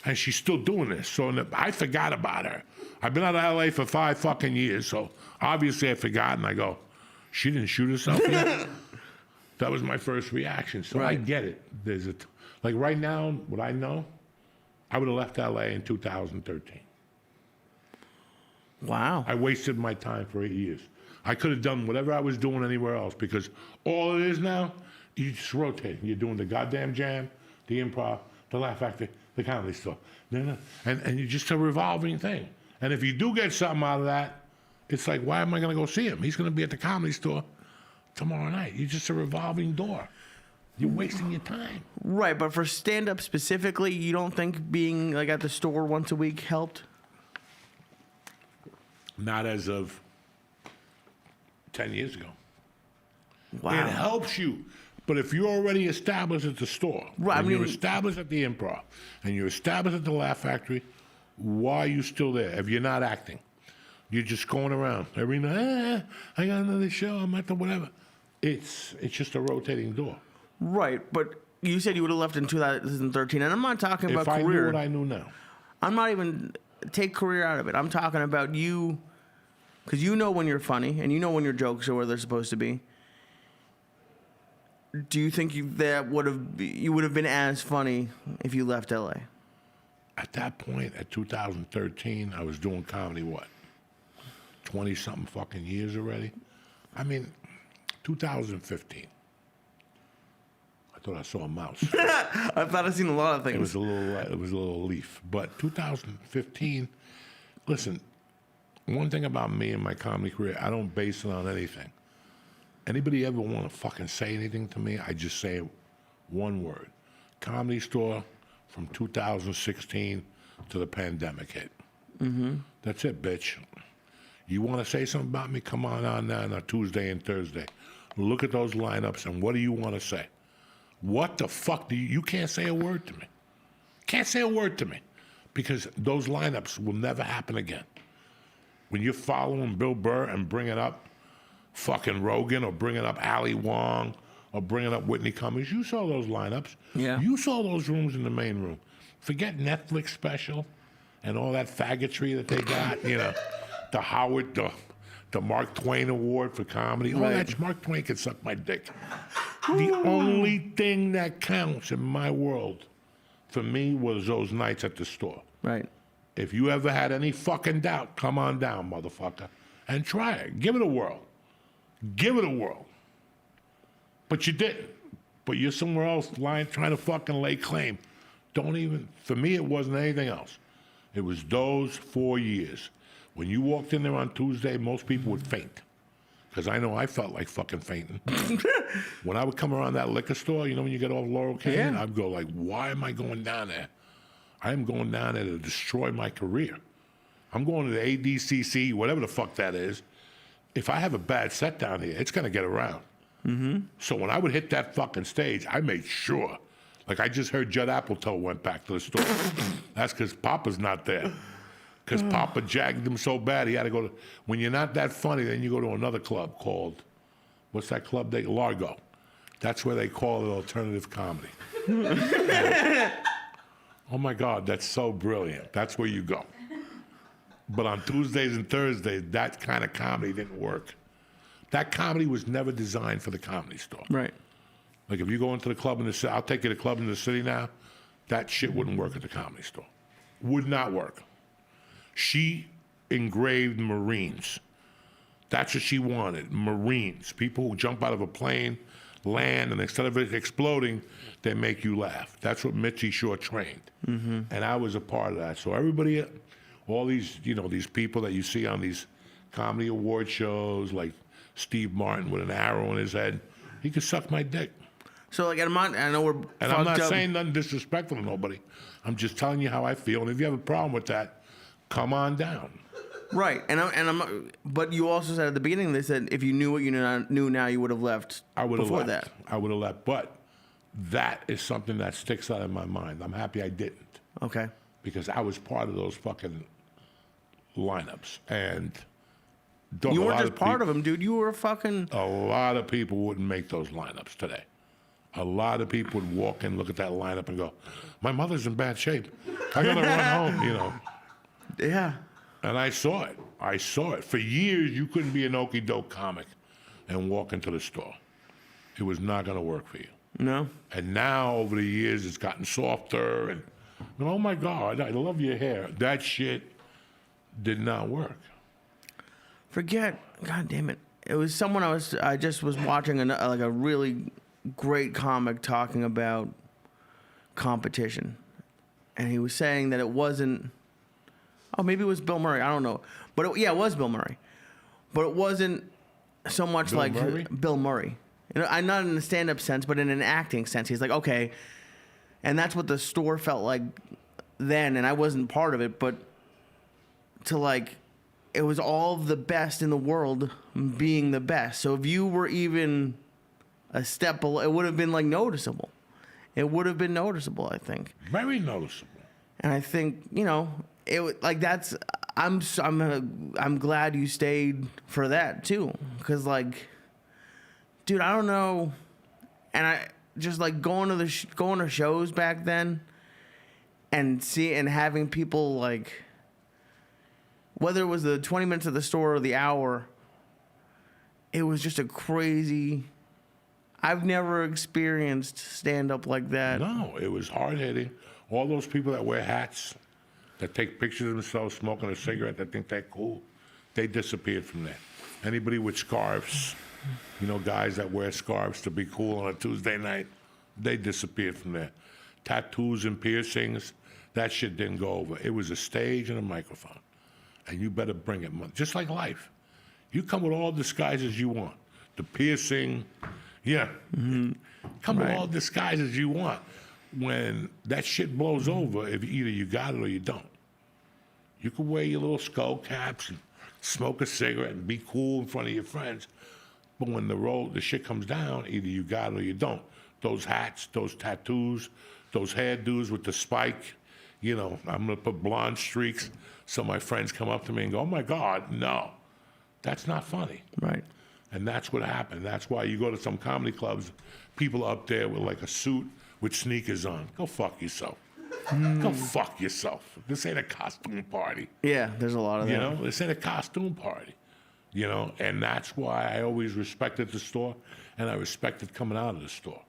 S1: And she's still doing this. So I forgot about her. I've been out of LA for 5 fucking years, so obviously I forgot, and I go, "She didn't shoot herself yet?" That was my first reaction. So I get it. Like right now, what I know, I would have left LA in 2013.
S2: Wow.
S1: I wasted my time for 8 years. I could have done whatever I was doing anywhere else, because all it is now, you just rotate. You're doing the goddamn Jam, the Improv, the Laugh Factory, the Comedy Store. And you're just a revolving thing. And if you do get something out of that, it's like, why am I going to go see him? He's going to be at the Comedy Store tomorrow night. You're just a revolving door. You're wasting your time.
S2: Right, but for stand-up specifically, you don't think being like at the store once a week helped?
S1: Not as of 10 years ago.
S2: Wow.
S1: It helps you. But if you're already established at the store,
S2: Right,
S1: and
S2: I mean-
S1: you're established at the Improv, and you're established at the Laugh Factory, why are you still there if you're not acting? You're just going around every night. I got another show. I'm at the whatever. It's just a rotating door.
S2: Right, but you said you would have left in 2013, and I'm not talking about
S1: If I
S2: career.
S1: knew what I knew now,
S2: I'm not even take career out of it. I'm talking about you, because you know when you're funny and you know when your jokes are where they're supposed to be. Do you think you would have been as funny if you left LA?
S1: at that point, at 2013, I was doing comedy. What? 20-something fucking years already. I mean, 2015. I thought I saw a mouse.
S2: I thought I'd seen a lot of things.
S1: It was a little leaf. But 2015, listen, one thing about me and my comedy career, I don't base it on anything. Anybody ever want to fucking say anything to me, I just say one word. Comedy Store from 2016 to the pandemic hit. Mm-hmm. That's it, bitch. You want to say something about me? Come on now on a Tuesday and Thursday. Look at those lineups and what do you want to say? What the fuck do you can't say a word to me. Can't say a word to me because those lineups will never happen again. When you're following Bill Burr and bringing up fucking Rogan or bringing up Ali Wong or bringing up Whitney Cummings, you saw those lineups.
S2: Yeah.
S1: You saw those rooms in the main room. Forget Netflix special and all that faggotry that they got, you know, the Mark Twain Award for comedy. All
S2: Right.
S1: that, Mark Twain can suck my dick. The only thing that counts in my world for me was those nights at the store.
S2: Right.
S1: If you ever had any fucking doubt, come on down, motherfucker, and try it. Give it a whirl. Give it a whirl. But you didn't. But you're somewhere else lying, trying to fucking lay claim. Don't even, for me, it wasn't anything else. It was those 4 years. When you walked in there on Tuesday, most people would faint. Because I know I felt like fucking fainting. When I would come around that liquor store, you know, when you get off Laurel Canyon,
S2: Yeah.
S1: I'd go like, why am I going down there? I am going down there to destroy my career. I'm going to the ADCC, whatever the fuck that is. If I have a bad set down here, it's going to get around. Mm-hmm. So when I would hit that fucking stage, I made sure. Like I just heard Judd Apatow went back to the store. That's because Papa's not there. Because Papa jagged him so bad, he had to go to... When you're not that funny, then you go to another club called... What's that club? Largo. That's where they call it alternative comedy. Oh my God, that's so brilliant. That's where you go. But on Tuesdays and Thursdays, that kind of comedy didn't work. That comedy was never designed for the Comedy Store.
S2: Right.
S1: Like if you go into the club in the city, I'll take you to the club in the city now, that shit wouldn't work at the Comedy Store. Would not work. She engraved Marines. That's what she wanted, Marines. People who jump out of a plane, land, and instead of it exploding, they make you laugh. That's what Mitzi Shore trained. Mm-hmm. And I was a part of that. So everybody, all these, you know, these people that you see on these comedy award shows, like Steve Martin with an arrow in his head, he could suck my dick.
S2: So like, I know we're
S1: And I'm not
S2: fucked up.
S1: saying nothing disrespectful to nobody. I'm just telling you how I feel. And if you have a problem with that, come on down.
S2: Right, but you also said at the beginning, they said if you knew what you knew now, you would have left.
S1: I would have
S2: before
S1: left.
S2: that.
S1: I would have left. But that is something that sticks out in my mind. I'm happy I didn't.
S2: Okay.
S1: Because I was part of those fucking lineups. And
S2: You weren't just part of them, dude. You were fucking.
S1: A lot of people wouldn't make those lineups today. A lot of people would walk in, look at that lineup and go, my mother's in bad shape. I got to run home, you know.
S2: Yeah.
S1: And I saw it. I saw it. For years, you couldn't be an okey doke comic and walk into the store. It was not going to work for you.
S2: No.
S1: And now, over the years, it's gotten softer. And oh my God, I love your hair. That shit did not work.
S2: Forget. God damn it. It was someone I just was watching like a really great comic talking about competition, and he was saying that it wasn't. Oh, maybe it was Bill Murray. I don't know. But it was Bill Murray. But it wasn't so much
S1: Bill
S2: like
S1: Murray?
S2: Bill Murray. You know, I'm not in a stand-up sense, but in an acting sense. He's like, okay, and that's what the store felt like then, and I wasn't part of it, but to like, it was all of the best in the world being the best. So if you were even a step below, it would have been like noticeable. It would have been noticeable, I think.
S1: Very noticeable.
S2: And I think, you know, like that's, I'm glad you stayed for that too, because like, dude, I don't know, and I just like going to shows back then, and having people like, whether it was the 20 minutes of the store or the hour, it was just a crazy. I've never experienced stand up like that.
S1: No, it was hard hitting. All those people that wear hats, that take pictures of themselves smoking a cigarette, that think they're cool, they disappeared from there. Anybody with scarves, you know, guys that wear scarves to be cool on a Tuesday night, they disappeared from there. Tattoos and piercings, that shit didn't go over. It was a stage and a microphone. And you better bring it, just like life. You come with all disguises you want. The piercing, yeah. Mm-hmm. Come with all disguises you want. When that shit blows over, if either you got it or you don't. You can wear your little skull caps and smoke a cigarette and be cool in front of your friends. But when the shit comes down, either you got it or you don't. Those hats, those tattoos, those hairdos with the spike, you know, I'm gonna put blonde streaks. So my friends come up to me and go, oh my God, no, that's not funny.
S2: Right.
S1: And that's what happened. That's why you go to some comedy clubs, people up there with like a suit with sneakers on. Go fuck yourself. Go fuck yourself. This ain't a costume party.
S2: Yeah, there's a lot of that.
S1: You know, this ain't a costume party. You know, and that's why I always respected the store, and I respected coming out of the store.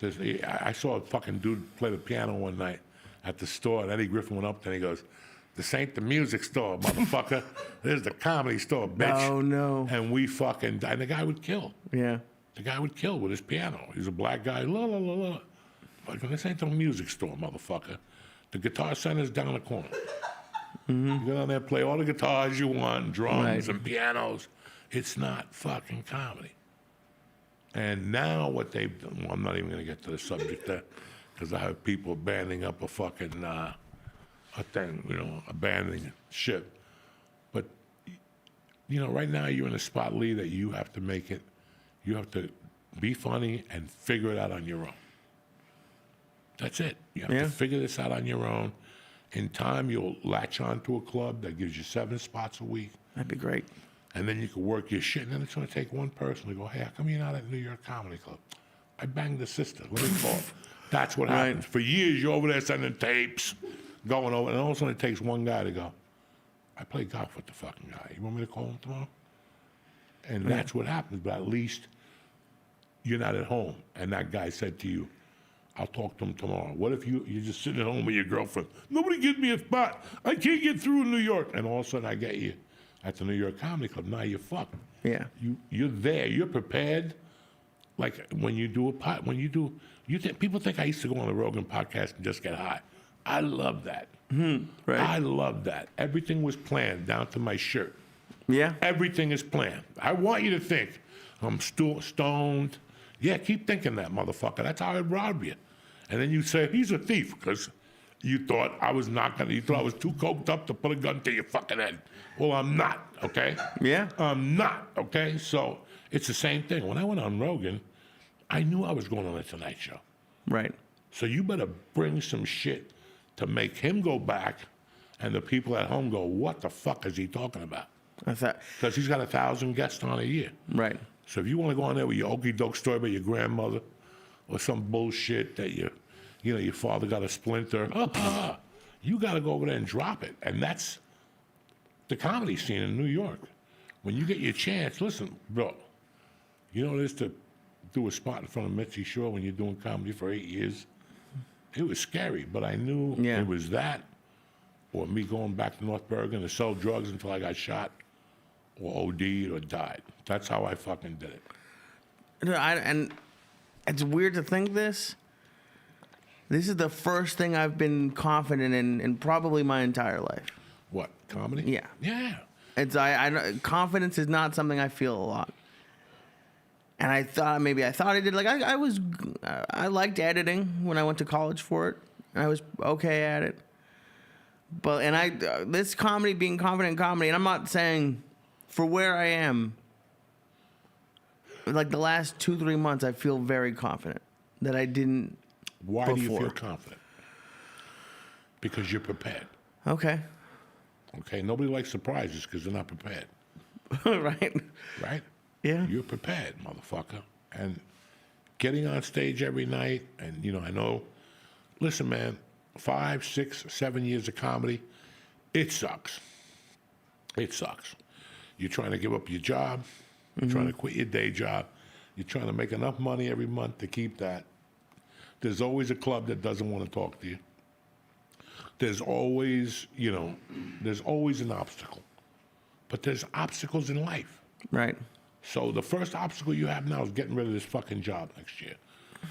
S1: I saw a fucking dude play the piano one night at the store, and Eddie Griffin went up there and he goes, this ain't the music store, motherfucker. This is the comedy store, bitch.
S2: Oh, no.
S1: And we fucking, and the guy would kill.
S2: Yeah.
S1: The guy would kill with his piano. He's a black guy, la, la, la, la. Like, this ain't the music store, motherfucker. The Guitar Center's down the corner. Mm-hmm. You go down there, play all the guitars you want, drums and pianos. It's not fucking comedy. And now what they've done, well, I'm not even going to get to the subject there, because I have people banding up a fucking, a thing, you know, abandoning shit. But, you know, right now you're in a spot, Lee, that you have to make it, you have to be funny and figure it out on your own. That's it. You have to figure this out on your own. In time, you'll latch on to a club that gives you 7 spots a week.
S2: That'd be great.
S1: And then you can work your shit, and then it's going to take one person to go, hey, how come you're not at New York Comedy Club? I banged the sister. Let me call. That's what happens. For years, you're over there sending tapes, going over, and all of a sudden it takes one guy to go, I play golf with the fucking guy. You want me to call him tomorrow? And that's what happens, but at least you're not at home. And that guy said to you, I'll talk to him tomorrow. What if you're just sitting at home with your girlfriend? Nobody gives me a spot. I can't get through in New York. And all of a sudden I get you at the New York Comedy Club. Now you're fucked.
S2: Yeah.
S1: You're there. You're prepared. Like when you do people think I used to go on the Rogan podcast and just get high. I love that.
S2: Right.
S1: I love that. Everything was planned down to my shirt.
S2: Yeah.
S1: Everything is planned. I want you to think I'm stoned. Yeah, keep thinking that, motherfucker. That's how I'd rob you. And then you say, he's a thief, because you thought I was you thought I was too coked up to put a gun to your fucking head. Well, I'm not, okay?
S2: Yeah.
S1: I'm not, okay? So it's the same thing. When I went on Rogan, I knew I was going on the Tonight Show.
S2: Right.
S1: So you better bring some shit to make him go back and the people at home go, what the fuck is he talking about? Because he's got 1,000 guests on a year.
S2: Right.
S1: So if you want to go on there with your okey doke story about your grandmother or some bullshit that your father got a splinter, you got to go over there and drop it. And that's the comedy scene in New York. When you get your chance, listen, bro, you know what it is to do a spot in front of Mitzi Shore when you're doing comedy for 8 years? It was scary, but I knew it was that or me going back to North Bergen to sell drugs until I got shot or OD'd or died. That's how I fucking did it.
S2: And it's weird to think this. This is the first thing I've been confident in probably my entire life.
S1: What, comedy?
S2: Yeah.
S1: Yeah.
S2: It's confidence is not something I feel a lot. And I thought I did. Like I liked editing when I went to college for it. I was okay at it. But this comedy, being confident in comedy, and I'm not saying for where I am. Like the last 2-3 months, I feel very confident that I didn't.
S1: Why
S2: before.
S1: do you feel confident? Because you're prepared.
S2: Okay.
S1: Okay, nobody likes surprises because they're not prepared.
S2: Right.
S1: Right?
S2: Yeah.
S1: You're prepared, motherfucker. And getting on stage every night, and, I know, listen, man, 5, 6, 7 years of comedy, it sucks. It sucks. You're trying to give up your job. You're trying to quit your day job. You're trying to make enough money every month to keep that. There's always a club that doesn't want to talk to you. There's always, there's always an obstacle. But there's obstacles in life.
S2: Right.
S1: So the first obstacle you have now is getting rid of this fucking job next year.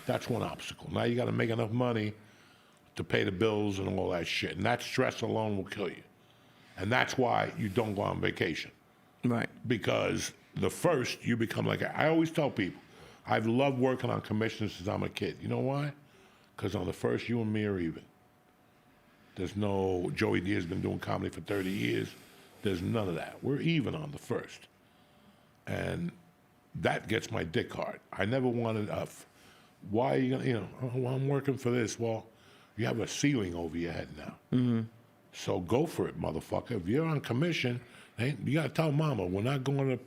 S1: That's one obstacle. Now you got to make enough money to pay the bills and all that shit. And that stress alone will kill you. And that's why you don't go on vacation.
S2: Right.
S1: Because the first, you become like, I always tell people, I've loved working on commissions since I'm a kid. You know why? Because on the first, you and me are even. There's no, Joey Diaz has been doing comedy for 30 years. There's none of that. We're even on the first. And that gets my dick hard. I never wanted, why are you going to, well, I'm working for this. Well, you have a ceiling over your head now. Mm-hmm. So go for it, motherfucker. If you're on commission, you got to tell mama, we're not going to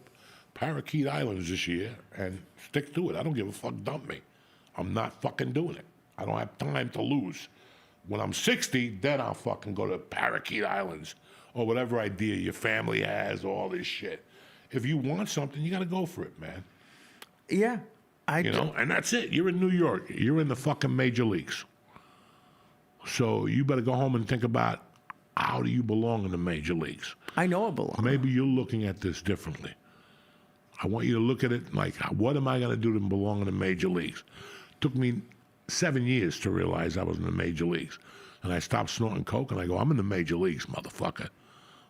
S1: Parakeet Islands this year, and stick to it. I don't give a fuck, dump me. I'm not fucking doing it. I don't have time to lose. When I'm 60, then I'll fucking go to Parakeet Islands or whatever idea your family has, all this shit. If you want something, you got to go for it, man.
S2: Yeah.
S1: And that's it. You're in New York. You're in the fucking major leagues. So you better go home and think about, how do you belong in the major leagues?
S2: I know I belong.
S1: Maybe you're looking at this differently. I want you to look at it like, what am I going to do to belong in the major leagues? Took me 7 years to realize I was in the major leagues. And I stopped snorting coke, and I go, I'm in the major leagues, motherfucker.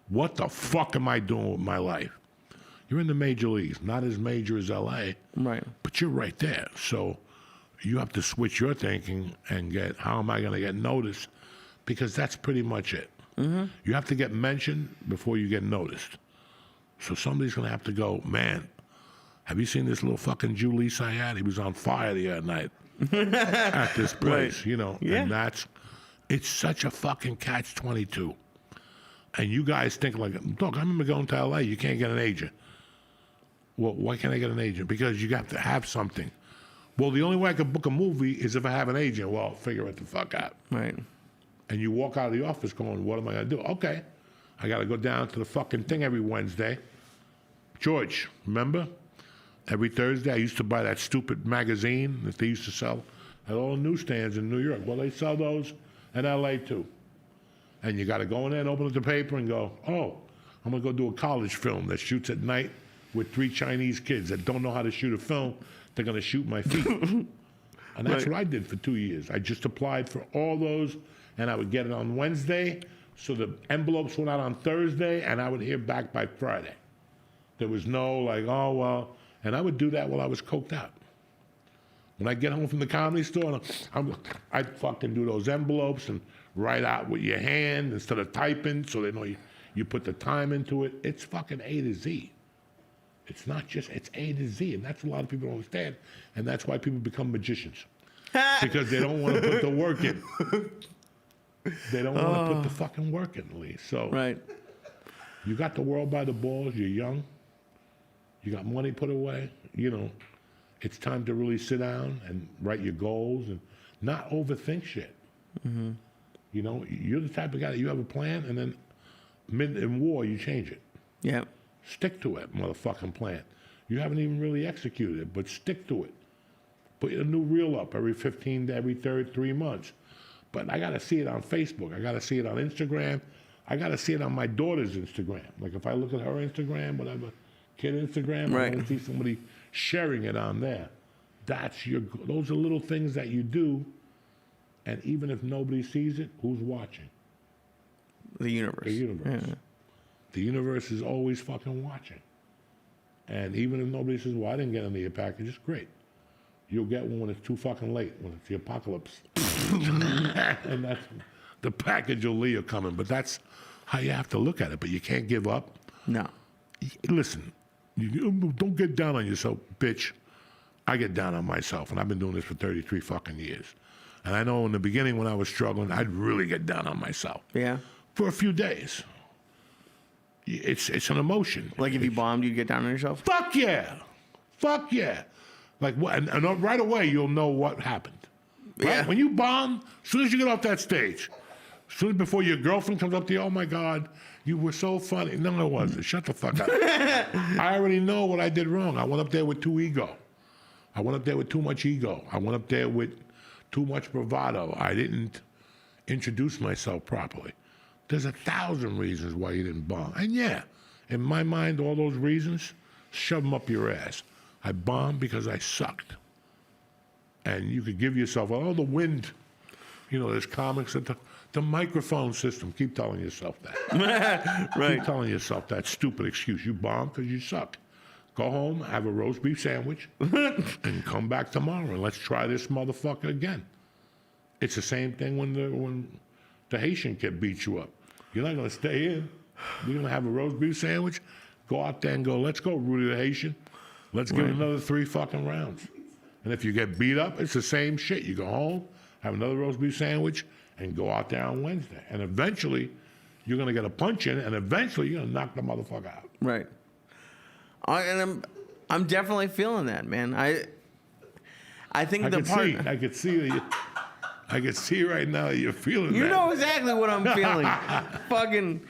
S1: What the fuck am I doing with my life? You're in the major leagues, not as major as L.A.,
S2: Right.
S1: but you're right there. So you have to switch your thinking and get, how am I going to get noticed? Because that's pretty much it. Mm-hmm. You have to get mentioned before you get noticed. So somebody's going to have to go, man, have you seen this little fucking Julie Syatt? He was on fire the other night at this place,
S2: Yeah.
S1: And it's such a fucking catch-22. And you guys think like, look, I remember going to L.A., you can't get an agent. Well, why can't I get an agent? Because you got to have something. Well, the only way I could book a movie is if I have an agent. Well, figure it the fuck out.
S2: Right.
S1: And you walk out of the office going, what am I going to do? Okay, I got to go down to the fucking thing every Wednesday. George, remember? Every Thursday, I used to buy that stupid magazine that they used to sell at all the newsstands in New York. Well, they sell those in L.A. too. And you got to go in there and open up the paper and go, oh, I'm going to go do a college film that shoots at night with 3 Chinese kids that don't know how to shoot a film. They're going to shoot my feet. And that's what I did for 2 years. I just applied for all those, and I would get it on Wednesday, so the envelopes went out on Thursday, and I would hear back by Friday. There was no like, oh, well, and I would do that while I was coked out. When I get home from the Comedy Store, I'd fucking do those envelopes and write out with your hand instead of typing, so they know you put the time into it. It's fucking A to Z. It's not just, it's A to Z, and that's what a lot of people don't understand, and that's why people become magicians. Because they don't want to put the work in. They don't want to put the fucking work in, Lee. So
S2: Right.
S1: You got the world by the balls, you're young, you got money put away, it's time to really sit down and write your goals and not overthink shit. Mm-hmm. You're the type of guy that you have a plan, and then in war, you change it.
S2: Yeah.
S1: Stick to it, motherfucking plan. You haven't even really executed it, but stick to it. Put a new reel up every 3 months. But I got to see it on Facebook. I got to see it on Instagram. I got to see it on my daughter's Instagram. Like if I look at her Instagram, whatever, kid Instagram,
S2: Right.
S1: I want to see somebody sharing it on there. Those are little things that you do, and even if nobody sees it, who's watching?
S2: The universe.
S1: The universe.
S2: Yeah.
S1: The universe is always fucking watching. And even if nobody says, well, I didn't get any of your packages, great. You'll get one when it's too fucking late, when it's the apocalypse. And that's the package will leave coming. But that's how you have to look at it. But you can't give up.
S2: No.
S1: Listen, you don't get down on yourself, bitch. I get down on myself, and I've been doing this for 33 fucking years. And I know in the beginning when I was struggling, I'd really get down on myself.
S2: Yeah.
S1: For a few days. It's an emotion.
S2: Like if you bombed, you'd get down on yourself?
S1: Fuck yeah. Fuck yeah. Like what? And right away, you'll know what happened. Right?
S2: Yeah.
S1: When you bomb, as soon as you get off that stage, as soon as before your girlfriend comes up to you, oh my God, you were so funny. No, it wasn't. Shut the fuck up. I already know what I did wrong. I went up there with too ego. I went up there with too much ego. I went up there with too much bravado. I didn't introduce myself properly. There's 1,000 reasons why you didn't bomb. And yeah, in my mind, all those reasons, shove them up your ass. I bombed because I sucked. And you could give yourself, oh, the wind. You know, there's comics that the microphone system. Keep telling yourself that.
S2: Right.
S1: Keep telling yourself that stupid excuse. You bombed because you suck. Go home, have a roast beef sandwich, and come back tomorrow and let's try this motherfucker again. It's the same thing when the Haitian kid beats you up. You're not going to stay in. You're going to have a roast beef sandwich, go out there and go, let's go, Rudy the Haitian. Let's give it another 3 fucking rounds. And if you get beat up, it's the same shit. You go home, have another roast beef sandwich, and go out there on Wednesday. And eventually, you're going to get a punch in, and eventually, you're going to knock the motherfucker out.
S2: Right. And I'm definitely feeling that, man. I think
S1: I could see that I can see right now that you're feeling that.
S2: You know exactly what I'm feeling. Fucking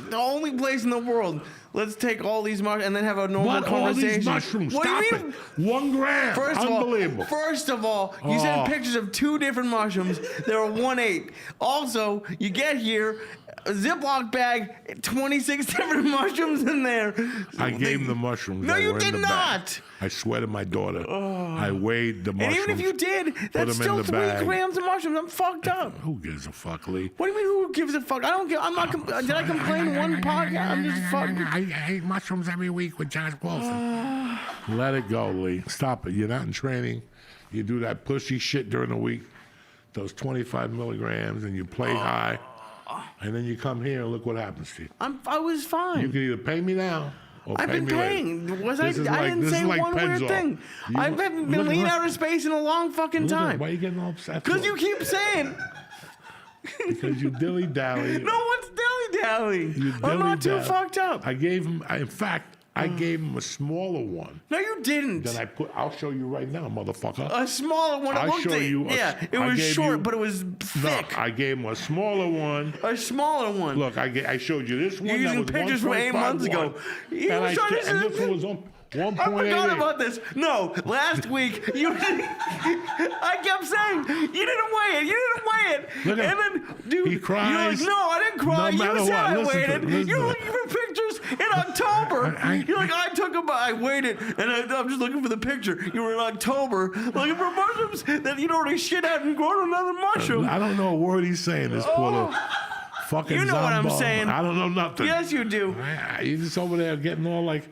S2: the only place in the world. Let's take all these mushrooms and then have a normal conversation.
S1: All these mushrooms?
S2: What
S1: Stop
S2: do you mean?
S1: it. 1 gram. Unbelievable.
S2: First of all, you sent pictures of 2 different mushrooms. They were 1/8. Also, you get here, a Ziploc bag, 26 different mushrooms in there.
S1: I gave him the mushrooms.
S2: No,
S1: They
S2: you
S1: were in
S2: did
S1: the
S2: not.
S1: bag. I swear to my daughter. I weighed the
S2: And
S1: mushrooms.
S2: even if you did, that's
S1: them in
S2: still
S1: the
S2: 3
S1: bag.
S2: grams of mushrooms. I'm fucked up.
S1: Who gives a fuck, Lee?
S2: What do you mean, who gives a fuck? I don't give. I'm not. Did I complain one podcast? I'm just fucking.
S1: I ate mushrooms every week with Josh Wilson. Let it go, Lee. Stop it. You're not in training. You do that pussy shit during the week, those 25 milligrams, and you play high, and then you come here and look what happens to you.
S2: I was fine.
S1: You can either pay me now or
S2: I've
S1: pay
S2: been
S1: me
S2: paying.
S1: later.
S2: I didn't say one weird
S1: Pennzoil.
S2: thing.
S1: You-
S2: I haven't been
S1: look-
S2: lean
S1: look-
S2: out of space in a long fucking
S1: look at-
S2: time.
S1: Why are you getting all upset?
S2: Because
S1: for?
S2: you keep saying.
S1: Because you dilly-dally.
S2: No one's dilly-dally.
S1: You
S2: I'm not too
S1: dilly-dally.
S2: fucked up.
S1: I gave him, in fact, I gave him a smaller one.
S2: No, you didn't.
S1: Then I'll show you right now, motherfucker.
S2: A smaller one.
S1: I'll show you
S2: It
S1: I
S2: was
S1: gave
S2: short,
S1: you-
S2: but it was
S1: No,
S2: thick.
S1: I gave him a smaller one.
S2: A smaller one.
S1: Look, I showed you this one.
S2: You're
S1: that
S2: using
S1: was
S2: pictures from 8 months ago.
S1: 1.51,
S2: You was trying to
S1: and this one was on
S2: I
S1: 1.88.
S2: forgot about this. No, last week you. I kept saying you didn't weigh it. You didn't weigh it.
S1: Look at
S2: and then, dude,
S1: he cries.
S2: you're like, no, I didn't cry.
S1: No matter
S2: You said
S1: what.
S2: I
S1: Listen to
S2: weighed
S1: it.
S2: it.
S1: Listen
S2: You're
S1: to
S2: looking for pictures in October. You're like, I weighed it, and I'm just looking for the picture. You were in October looking for mushrooms that you'd already shit out and grown another mushroom.
S1: I don't know a word he's saying. This poor little fucking
S2: You know what I'm
S1: Zombo.
S2: saying.
S1: I don't know nothing.
S2: Yes, you do.
S1: He's just over there getting all like,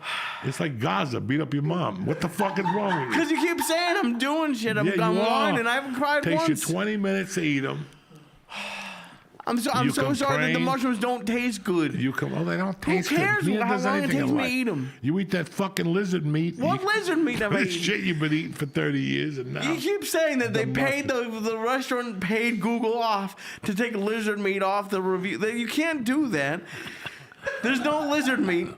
S1: it's like Gaza, beat up your mom. What the fuck is wrong with you?
S2: Because you keep saying I'm doing shit. I'm
S1: Yeah, you
S2: lying,
S1: are.
S2: and I haven't cried
S1: Takes
S2: once.
S1: you 20 minutes to eat them.
S2: I'm so
S1: You
S2: sorry that the
S1: complain.
S2: mushrooms don't taste good.
S1: You come, oh, they don't taste
S2: cares
S1: good. Neither
S2: how
S1: does
S2: long it
S1: anything
S2: takes
S1: in
S2: me to
S1: life.
S2: eat 'em?
S1: You eat that fucking lizard meat.
S2: What lizard meat have I
S1: This
S2: eaten?
S1: shit you've been eating for 30 years and now.
S2: You keep saying that they
S1: The
S2: paid the restaurant paid Google off to take lizard meat off the review. You can't do that. There's no lizard meat.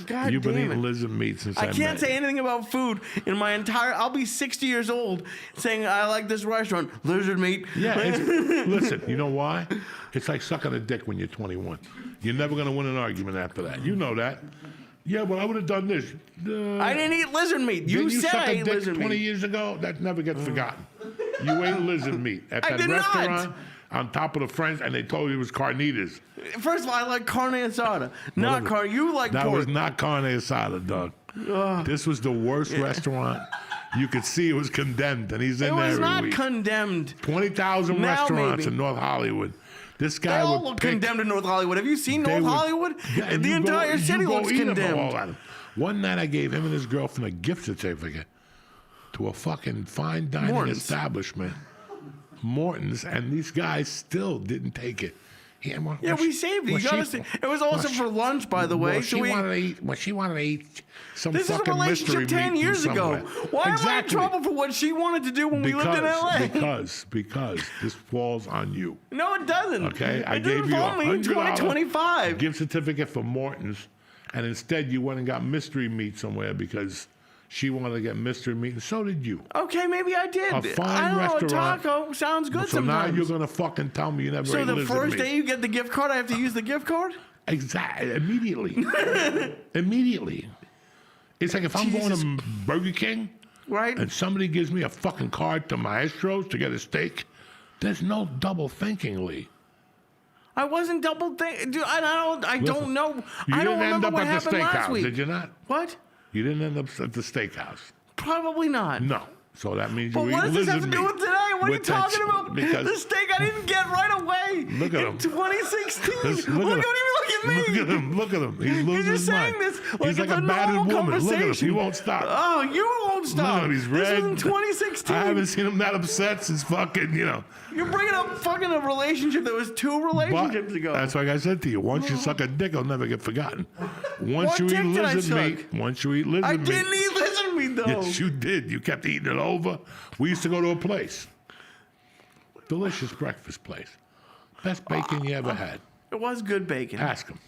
S2: God
S1: You've been
S2: damn
S1: eating
S2: it.
S1: lizard meat since
S2: I
S1: met
S2: can't say
S1: you.
S2: anything about food in my entire. I'll be 60 years old saying I like this restaurant. Lizard meat.
S1: Yeah, listen, you know why? It's like sucking a dick when you're 21. You're never going to win an argument after that. You know that. Yeah, but I would have done this.
S2: I didn't eat lizard meat.
S1: Didn't
S2: You said
S1: suck
S2: I
S1: a
S2: ate
S1: dick
S2: lizard
S1: 20
S2: meat.
S1: years ago? That never gets forgotten. You ate lizard meat at
S2: I
S1: that
S2: did not.
S1: restaurant on top of the French, and they told you it was carnitas.
S2: First of all, I like carne asada, not carne. You like
S1: That
S2: pork.
S1: was not carne asada, Doug. This was the worst restaurant. You could see it was condemned, and he's in
S2: It
S1: there
S2: was
S1: every
S2: not
S1: week.
S2: condemned.
S1: 20,000
S2: Now
S1: restaurants
S2: maybe.
S1: in North Hollywood. This
S2: They
S1: guy
S2: all
S1: would
S2: look
S1: pick.
S2: condemned in North Hollywood. Have you seen
S1: They
S2: North
S1: would-
S2: Hollywood?
S1: Yeah, and
S2: The
S1: you
S2: entire
S1: you
S2: city looks
S1: eat 'em all
S2: condemned.
S1: at 'em. One night I gave him and his girlfriend a gift certificate to a fucking fine dining
S2: Morton's.
S1: establishment, Morton's, and these guys still didn't take it.
S2: Yeah, we saved it. You gotta say, it was also for lunch, by the way.
S1: Well, she wanted to eat some
S2: This is a
S1: fucking mystery
S2: relationship 10
S1: meat
S2: years
S1: from
S2: ago.
S1: somewhere.
S2: Why am I in
S1: Exactly.
S2: trouble for what she wanted to do when we lived in L.A.?
S1: Because this falls on you.
S2: No, it doesn't.
S1: Okay, I
S2: It
S1: gave
S2: doesn't
S1: you
S2: fall on me.
S1: $100
S2: $20.25.
S1: gift certificate for Morton's, and instead you went and got mystery meat somewhere because she wanted to get mystery meat, and so did you.
S2: Okay, maybe I did.
S1: A fine
S2: I don't
S1: restaurant.
S2: know. A taco sounds good
S1: So
S2: sometimes.
S1: now you're gonna fucking tell me you never
S2: So
S1: ate
S2: the
S1: lizard
S2: first
S1: meat.
S2: day you get the gift card, I have to use the gift card?
S1: Exactly. Immediately. Immediately. It's like if I'm going to Burger King
S2: Right?
S1: and somebody gives me a fucking card to Maestro's to get a steak, there's no double thinking, Lee.
S2: I wasn't double thinking. Dude, I don't know.
S1: You
S2: I don't
S1: didn't end
S2: remember
S1: up
S2: what
S1: at the
S2: happened last
S1: steakhouse,
S2: week.
S1: did you not?
S2: What?
S1: You didn't end up at the steakhouse.
S2: Probably not.
S1: No. So that means
S2: But
S1: you
S2: what
S1: eat
S2: does this have
S1: lizard
S2: to do
S1: meat.
S2: with today? What are you
S1: With that
S2: talking about?
S1: because-
S2: The steak I didn't get right away.
S1: Look at
S2: in
S1: him.
S2: 2016.
S1: Look
S2: Look,
S1: at
S2: don't
S1: him.
S2: even look at me.
S1: Look at him. Look at him. He's losing
S2: You're
S1: his
S2: just saying
S1: mind.
S2: this like
S1: He's
S2: it's
S1: like a battered
S2: normal
S1: woman. Look at him.
S2: conversation.
S1: He won't stop.
S2: Oh, you won't stop.
S1: Look at him. He's red.
S2: This was in 2016.
S1: I haven't seen him that upset since fucking,
S2: You're bringing up fucking a relationship that was 2 relationships ago.
S1: That's like I said to you. Once you suck a dick, it'll never get forgotten. Once
S2: What
S1: you
S2: dick
S1: eat
S2: did I
S1: lizard
S2: suck?
S1: meat, once you eat lizard
S2: I
S1: meat.
S2: didn't eat lizard meat though.
S1: Yes, you did. You kept eating it over. We used to go to a place. Delicious breakfast place. Best bacon you ever had.
S2: It was good bacon.
S1: Ask him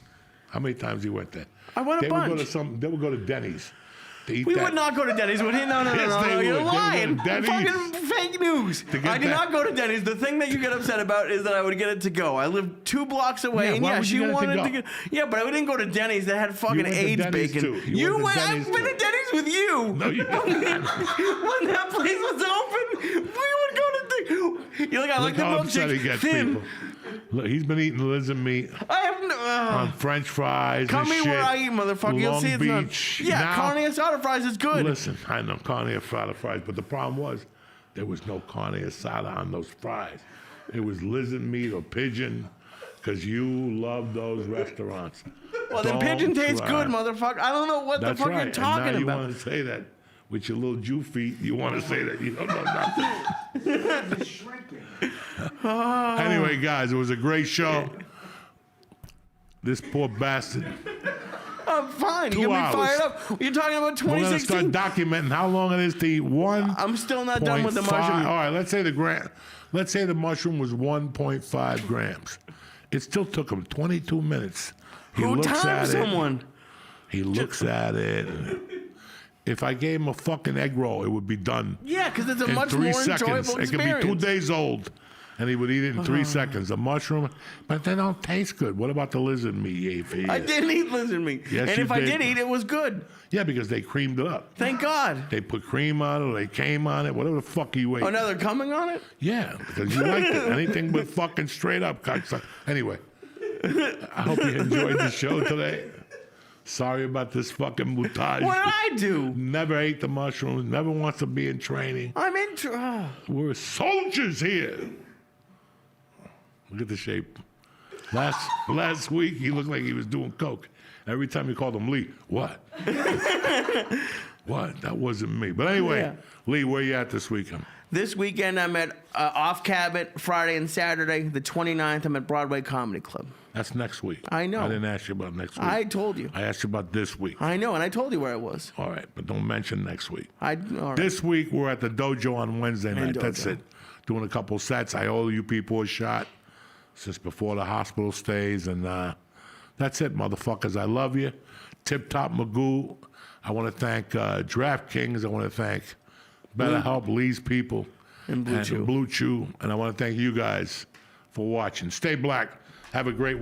S1: how many times he went there.
S2: I went a
S1: They would go
S2: bunch.
S1: to they would go to Denny's to eat
S2: We
S1: that.
S2: would not go to Denny's, would he? No,
S1: Yes, they
S2: no. You're
S1: would. They would go to
S2: lying.
S1: Denny's.
S2: Fucking fake news.
S1: To get
S2: I did
S1: that-
S2: not go to Denny's. The thing that you get upset about is that I would get it to go. I lived 2 blocks away,
S1: Yeah,
S2: and
S1: why
S2: yeah,
S1: would
S2: she
S1: you get it to
S2: wanted
S1: go?
S2: to get. Yeah, but I didn't go to Denny's. That had fucking
S1: went to
S2: AIDS
S1: Denny's
S2: bacon.
S1: too. You went to
S2: went.
S1: Denny's
S2: I've been
S1: too.
S2: to Denny's with you.
S1: No, you didn't.
S2: When that place was open, we would go to. You're like, I like
S1: Look
S2: the
S1: how upset he
S2: milkshake
S1: gets
S2: thin.
S1: people. Look, he's been eating lizard meat
S2: I have no.
S1: on French fries
S2: Come
S1: and
S2: me
S1: shit.
S2: where I eat, motherfucker. You'll
S1: Long
S2: see it's
S1: Beach.
S2: not. Yeah,
S1: Now-
S2: carne asada fries is good.
S1: Listen, I know carne asada fries, but the problem was there was no carne asada on those fries. It was lizard meat or pigeon, because you love those restaurants.
S2: Well, the
S1: Don't
S2: pigeon tastes
S1: try.
S2: good, motherfucker. I don't know what
S1: That's
S2: the fuck
S1: right.
S2: you're talking
S1: and now
S2: about.
S1: you want to say that with your little Jew feet. You want to say that you don't know nothing. Anyway, guys, it was a great show. This poor bastard.
S2: I'm fine.
S1: 2
S2: You get me
S1: hours.
S2: fired up. You're talking about
S1: We're going to start
S2: 2016.
S1: documenting how long it is to eat one.
S2: I'm still not done with the
S1: 0.5
S2: mushroom.
S1: All right, let's say the mushroom was 1.5 grams. It still took him 22 minutes. He
S2: Who
S1: looks
S2: timed
S1: at
S2: someone?
S1: He looks at it. If I gave him a fucking egg roll, it would be done
S2: Yeah, because it's a
S1: in
S2: much
S1: 3
S2: more
S1: seconds.
S2: enjoyable
S1: It could be 2
S2: experience.
S1: days old, and he would eat it in 3 seconds. A mushroom, but they don't taste good. What about the lizard meat you ate for years?
S2: I didn't eat lizard meat.
S1: Yes,
S2: and
S1: you
S2: if I
S1: did.
S2: did eat, it was good.
S1: Yeah, because they creamed it up.
S2: Thank God.
S1: They put cream on it, or they came on it, whatever the fuck you ate.
S2: Oh, now they're coming on it?
S1: Yeah, because you liked it. Anything but fucking straight up cocksucker. Anyway, I hope you enjoyed the show today. Sorry about this fucking mutage.
S2: What did I do?
S1: Never ate the mushrooms, never wants to be in training.
S2: I'm in.
S1: We're soldiers here. Look at the shape. Last week, he looked like he was doing coke. Every time you called him Lee, what? What? That wasn't me. But anyway,
S2: Yeah.
S1: Lee, where you at this weekend?
S2: This weekend, I'm at Off Cabot, Friday and Saturday. The 29th, I'm at Broadway Comedy Club.
S1: That's next week.
S2: I know.
S1: I didn't ask you about next week.
S2: I told you.
S1: I asked you about this week.
S2: I know, and I told you where I was.
S1: All right, but don't mention next week.
S2: All right.
S1: This week, we're at the dojo on Wednesday night. That's
S2: dojo.
S1: it. Doing a couple sets. I owe you people a shot since before the hospital stays. And that's it, motherfuckers. I love you. Tip Top Magoo. I want to thank DraftKings. I want to thank BetterHelp, Lee's people,
S2: And Blue Chew.
S1: Blue Chew. And I want to thank you guys for watching. Stay black. Have a great week.